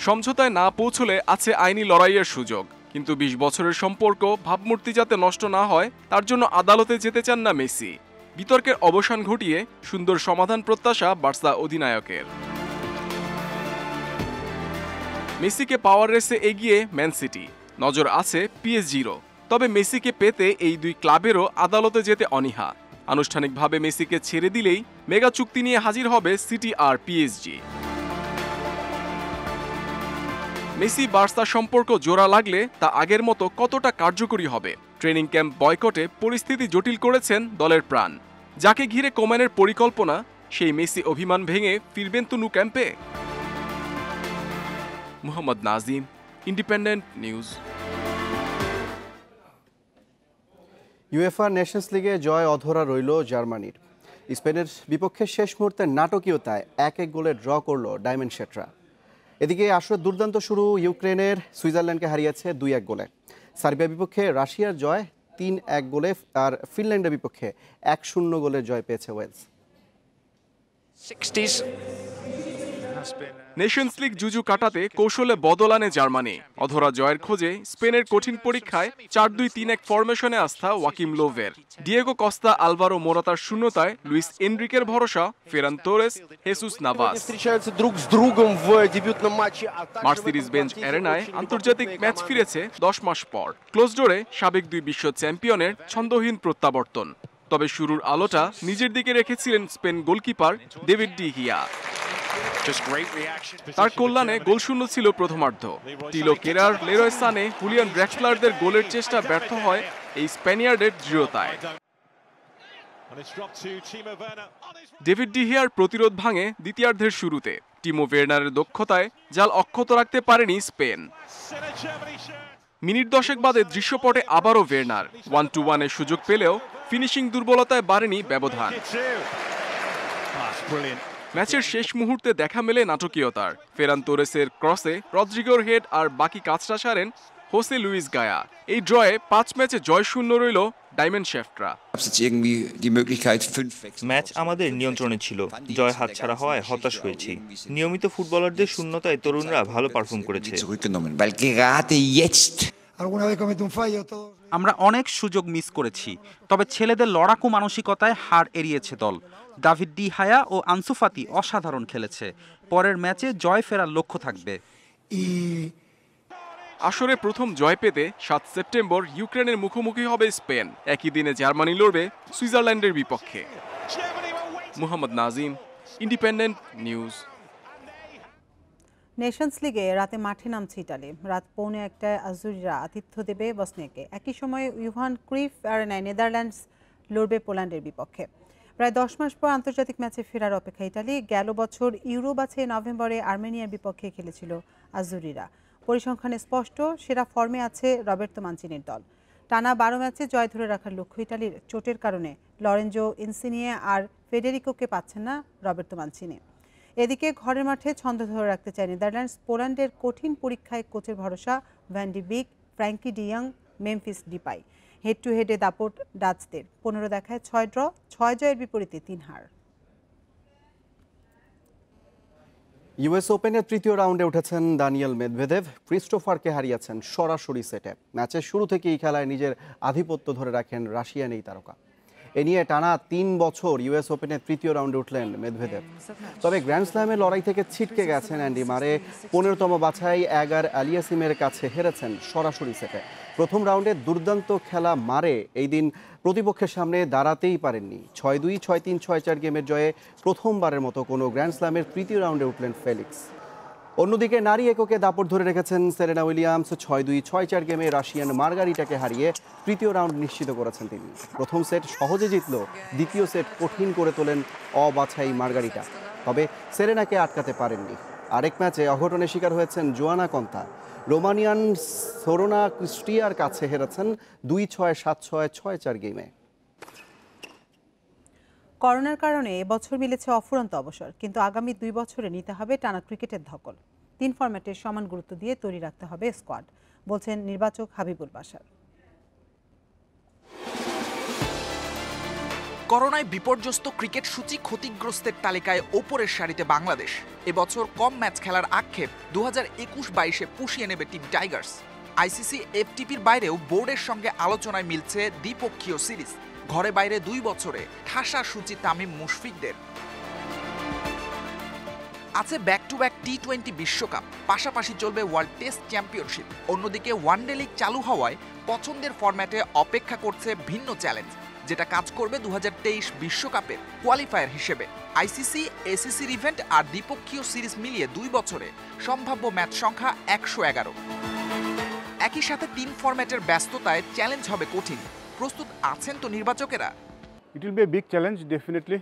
সমঝোতায় না পৌঁছলে আছে আইনি লড়াইয়ের সুযোগ, কিন্তু ২০ বছরের সম্পর্ক ভাবমূর্তি যাতে নষ্ট না হয় তার জন্য আদালতে যেতে চান না মেসি। বিতর্কের অবসান ঘটিয়ে সুন্দর সমাধান প্রত্যাশা বার্সা অধিনায়কের। মেসিকে পাওয়ার রেসে এগিয়ে ম্যান সিটি, নজর আছে পিএসজিরও। তবে মেসিকে পেতে এই দুই ক্লাবেরও আদালতে যেতে অনীহা। আনুষ্ঠানিকভাবে মেসিকে ছেড়ে দিলেই মেগা চুক্তি নিয়ে হাজির হবে সিটি আর পিএসজি। মেসি বার্সা সম্পর্ক জোড়া লাগলে তা আগের মতো কতটা কার্যকরী হবে? ট্রেনিং ক্যাম্প বয়কটে পরিস্থিতি জটিল করেছেন দলের প্রাণ। যাকে ঘিরে কোম্যানের পরিকল্পনা, সেই মেসি অভিমান ভেঙে ফিরবেন তো নু ক্যাম্পে? Mohammad Nazim, independent news. UEFA Nations লিগে জয় অধরা রইল জার্মানির। স্পেনের বিপক্ষে শেষ মুহূর্তে নাটকীয়তায় ১-১ গোলে ড্র করল ডায়মন্ডশেটরা। এদিকে আসলে দুর্দান্ত শুরু ইউক্রেনের, সুইজারল্যান্ডকে হারিয়েছে ২-১ গোলে। সার্বিয়ার বিপক্ষে রাশিয়ার জয় ৩-১ গোলে, আর ফিনল্যান্ডের বিপক্ষে ১-০ গোলের জয় পেয়েছে ওয়েলস। নেশনস লিগ জুজু কাটাতে কৌশলে বদল আনে জার্মানি। অধরা জয়ের খোঁজে স্পেনের কঠিন পরীক্ষায় ৪-২-৩-১ ফরমেশনে আস্থা ওয়াকিম লোভের। ডিয়েগো কস্তা, আলভারো মোরাতার শূন্যতায় লুইস এনরিকের ভরসা Ferran Torres, Jesus Navas. Mercedes Benz অ্যারেনায় আন্তর্জাতিক ম্যাচ ফিরেছে ১০ মাস পর। ক্লোজ ডোরে সাবেক ২ বিশ্ব চ্যাম্পিয়নের ছন্দহীন প্রত্যাবর্তন। তবে শুরুর আলোটা নিজের দিকে রেখেছিলেন স্পেন গোলকিপার ডেভিড ডি হিয়া। তার কল্যাণে গোলশূন্য ছিল প্রথমার্ধ। টিলো কেরার, লেরয় সানে, হুলিয়ান ড্রাক্সলারদের গোলের চেষ্টা ব্যর্থ হয় এই স্প্যানিয়ার্ডের দৃঢ়তায়। ডেভিড ডিহিয়ার প্রতিরোধ ভাঙে দ্বিতীয়ার্ধের শুরুতে। টিমো ভের্নারের দক্ষতায় জাল অক্ষত রাখতে পারেনি স্পেন। মিনিট 10 বাদে দৃশ্যপটে আবারও ভের্নার 1-1-এর সুযোগ পেলেও ফিনিশিং দুর্বলতায় বাড়েনি ব্যবধান। ম্যাচের শেষ মুহূর্তে দেখা মেলে নাটকীয়তার। ফেরান তোরেসের ক্রসে রদ্রিগোর হেড আর বাকি কাজটা সারেন হোসে লুইস গায়া। এই ড্রয়ে 5 ম্যাচে জয়শূন্য রইল ডায়মন্ড শেফটরা। ম্যাচ আমাদের নিয়ন্ত্রণে ছিল, জয় হাতছাড়া হওয়ায় হতাশ হয়েছি। নিয়মিত ফুটবলারদের শূন্যতায় তরুণরা ভালো পারফর্ম করেছে। আমরা অনেক সুযোগ মিস করেছি, তবে ছেলেদের লড়াকু মানসিকতায় হার এড়িয়েছে দল। দাভিদ ডি হায়া ও আনসু ফাতি অসাধারণ খেলেছে। পরের ম্যাচে জয় ফেরার লক্ষ্য থাকবে। আসরে প্রথম জয় পেতে 7 সেপ্টেম্বর ইউক্রেনের মুখোমুখি হবে স্পেন। একই দিনে জার্মানি লড়বে সুইজারল্যান্ডের বিপক্ষে। Mohammad Nazim, independent news. Nations লিগে রাতে মাঠে নামছে ইতালি। রাত 1:45টায় আজুরিরা আতিথ্য দেবে বসনিয়াকে। একই সময়ে ইউহান ক্রুইফ অ্যারেনায় নেদারল্যান্ডস লড়বে পোল্যান্ডের বিপক্ষে। প্রায় 10 মাস পর আন্তর্জাতিক ম্যাচে ফেরার অপেক্ষা ইতালি। গেল বছর ইউরো বাছাই নভেম্বরে আর্মেনিয়ার বিপক্ষে খেলেছিল আজুরিরা। পরিসংখ্যানে স্পষ্ট, সেরা ফর্মে আছে রবের্তো মানচিনির দল। টানা 12 ম্যাচে জয় ধরে রাখার লক্ষ্য ইতালির। চোটের কারণে লরেঞ্জো ইনসিনিয়ে আর ফেডেরিকোকে পাচ্ছেন না রবের্তো মানচিনি। এদিকে ঘরের মাঠে ছন্দ ধরে রাখতে চায় নেদারল্যান্ডস। পোল্যান্ডের কঠিন পরীক্ষায় কোচের ভরসা ভ্যান ডি বিক, Frenkie de Jong, Memphis Depay. Head to হেডে দাপট ডাচদের। 15 দেখায় 6 ড্র, 6 জয়ের বিপরীতে 3 হার। ইউএস ওপেনের তৃতীয় রাউন্ডে উঠেছেন দানিয়েল মেদভেদেভ। ক্রিস্টোফারকে হারিয়েছেন সরাসরি সেটে। ম্যাচের শুরু থেকেই খেলায় নিজের আধিপত্য ধরে রাখেন রাশিয়ান এই তারকা। এ নিয়ে টানা 3 বছর ইউএস ওপেনের তৃতীয় রাউন্ডে উঠলেন মেদভেদেভ। তবে গ্র্যান্ড স্ল্যামের লড়াই থেকে ছিটকে গেছেন অ্যান্ডি মারে। 15তম বাছাই এগার আলিয়াসিমের কাছে হেরেছেন সরাসরি সেটে। প্রথম রাউন্ডে দুর্দান্ত খেলা মারে এই দিন প্রতিপক্ষের সামনে দাঁড়াতেই পারেননি। 6-2, 6-3, 6-4 গেমের জয়ে প্রথমবারের মতো কোনো গ্র্যান্ড স্ল্যামের তৃতীয় রাউন্ডে উঠলেন ফেলিক্স। অন্যদিকে নারী এককে দাপট ধরে রেখেছেন সেরেনা উইলিয়ামস। 6-2, 6-4 গেমে রাশিয়ান মার্গারিটাকে হারিয়ে তৃতীয় রাউন্ড নিশ্চিত করেছেন তিনি। প্রথম সেট সহজে জিতলেও দ্বিতীয় সেট কঠিন করে তোলেন অবাছাই মার্গারিটা। তবে সেরেনাকে আটকাতে পারেননি। আরেক ম্যাচে অঘটনের শিকার হয়েছেন জোয়ানা কন্তা। রোমানিয়ান সোরোনা ক্রিস্টিয়ার কাছে হেরেছেন 2-6, 7-6, 6-4 গেমে। করোনার কারণে এবছর মিলেছে অফুরন্ত অবসর, কিন্তু আগামী 2 বছরে নিতে হবে টানা ক্রিকেটের ধকল। 3 ফরম্যাটের সমান গুরুত্ব দিয়ে তৈরি রাখতে হবে স্কোয়াড, বলছেন নির্বাচক হাবিবুল বাশার। করোনায় বিপর্যস্ত ক্রিকেট সূচি ক্ষতিগ্রস্তের তালিকায় ওপরের সারিতে বাংলাদেশ। এবছর কম ম্যাচ খেলার আক্ষেপ 2021-22-এ পুষিয়ে নেবে টিম টাইগার্স। আইসিসি এফটিপির বাইরেও বোর্ডের সঙ্গে আলোচনায় মিলছে দ্বিপক্ষীয় সিরিজ। ঘরে বাইরে 2 বছরে ঠাসা সূচি তামিম মুশফিকদের। আছে ব্যাক টু ব্যাক টি-20 বিশ্বকাপ, পাশাপাশি চলবে ওয়ার্ল্ড টেস্ট চ্যাম্পিয়নশিপ। অন্যদিকে ওয়ানডে লিগ চালু হওয়ায় পছন্দের ফরম্যাটে অপেক্ষা করছে ভিন্ন চ্যালেঞ্জ, যেটা কাজ করবে 2023 বিশ্বকাপের কোয়ালিফায়ার হিসেবে। আইসিসি, এসিসির ইভেন্ট আর দ্বিপক্ষীয় সিরিজ মিলিয়ে 2 বছরে সম্ভাব্য ম্যাচ সংখ্যা 111। একই সাথে 3 ফরম্যাটের ব্যস্ততায় চ্যালেঞ্জ হবে কঠিন। প্রস্তুত আছেন তো নির্বাচকেরা? It will be a big challenge definitely.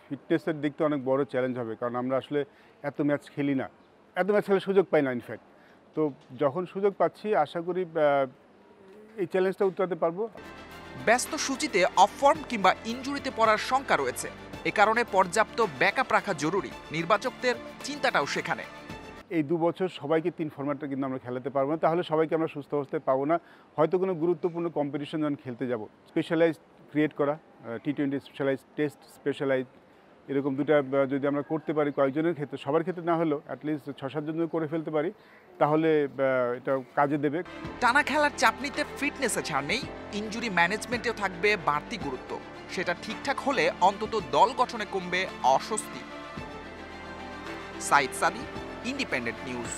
ফিটনেসের দিক তো অনেক বড় চ্যালেঞ্জ হবে, কারণ আমরা আসলে এত ম্যাচ খেলি না, এত ম্যাচ খেলার সুযোগ পাই না ইনফ্যাক্ট। তো যখন সুযোগ পাচ্ছি আশা করি এই চ্যালেঞ্জটা উত্তরাতে পারবো। ব্যস্ত সূচিতে অফ ফর্ম কিংবা ইনজুরিতে পড়ার শঙ্কা রয়েছে। এ কারণে পর্যাপ্ত ব্যাকআপ রাখা জরুরি। নির্বাচকদের চিন্তাটাও সেখানে। এই 2 বছর সবাইকে 3 ফরম্যাটটা কিন্তু আমরা খেলাতে পারবো না, তাহলে সবাইকে আমরা সুস্থ অবস্থায় পাবো না। হয়তো কোনো গুরুত্বপূর্ণ কম্পিটিশন যখন খেলতে যাব, স্পেশালাইজ ক্রিয়েট করা, টি-20 স্পেশালাইজ, টেস্ট স্পেশালাইজ, এরকম 2টা যদি আমরা করতে পারি কয়েকজনের ক্ষেত্রে, সবার ক্ষেত্রে না হলেও অ্যাটলিস্ট 6-7 জন করে ফেলতে পারি, তাহলে এটা কাজে দেবে। টানা খেলার চাপ নিতে ফিটনেসে ছাড় নেই, ইনজুরি ম্যানেজমেন্টেও থাকবে বাড়তি গুরুত্ব। সেটা ঠিকঠাক হলে অন্তত দল গঠনে কমবে অস্বস্তি। সাইদ সাদি, ইন্ডিপেন্ডেন্ট নিউজ।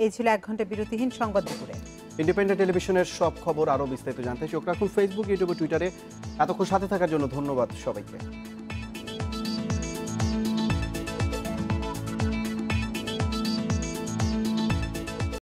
এই ছিল 1 ঘন্টা বিরতিহীন সংবাদ দুপুরে। ইন্ডিপেন্ডেন্ট টেলিভিশনের সব খবর আরও বিস্তারিত জানতে চোখ রাখুন ফেসবুক, ইউটিউব, টুইটারে। এতক্ষণ সাথে থাকার জন্য ধন্যবাদ সবাইকে।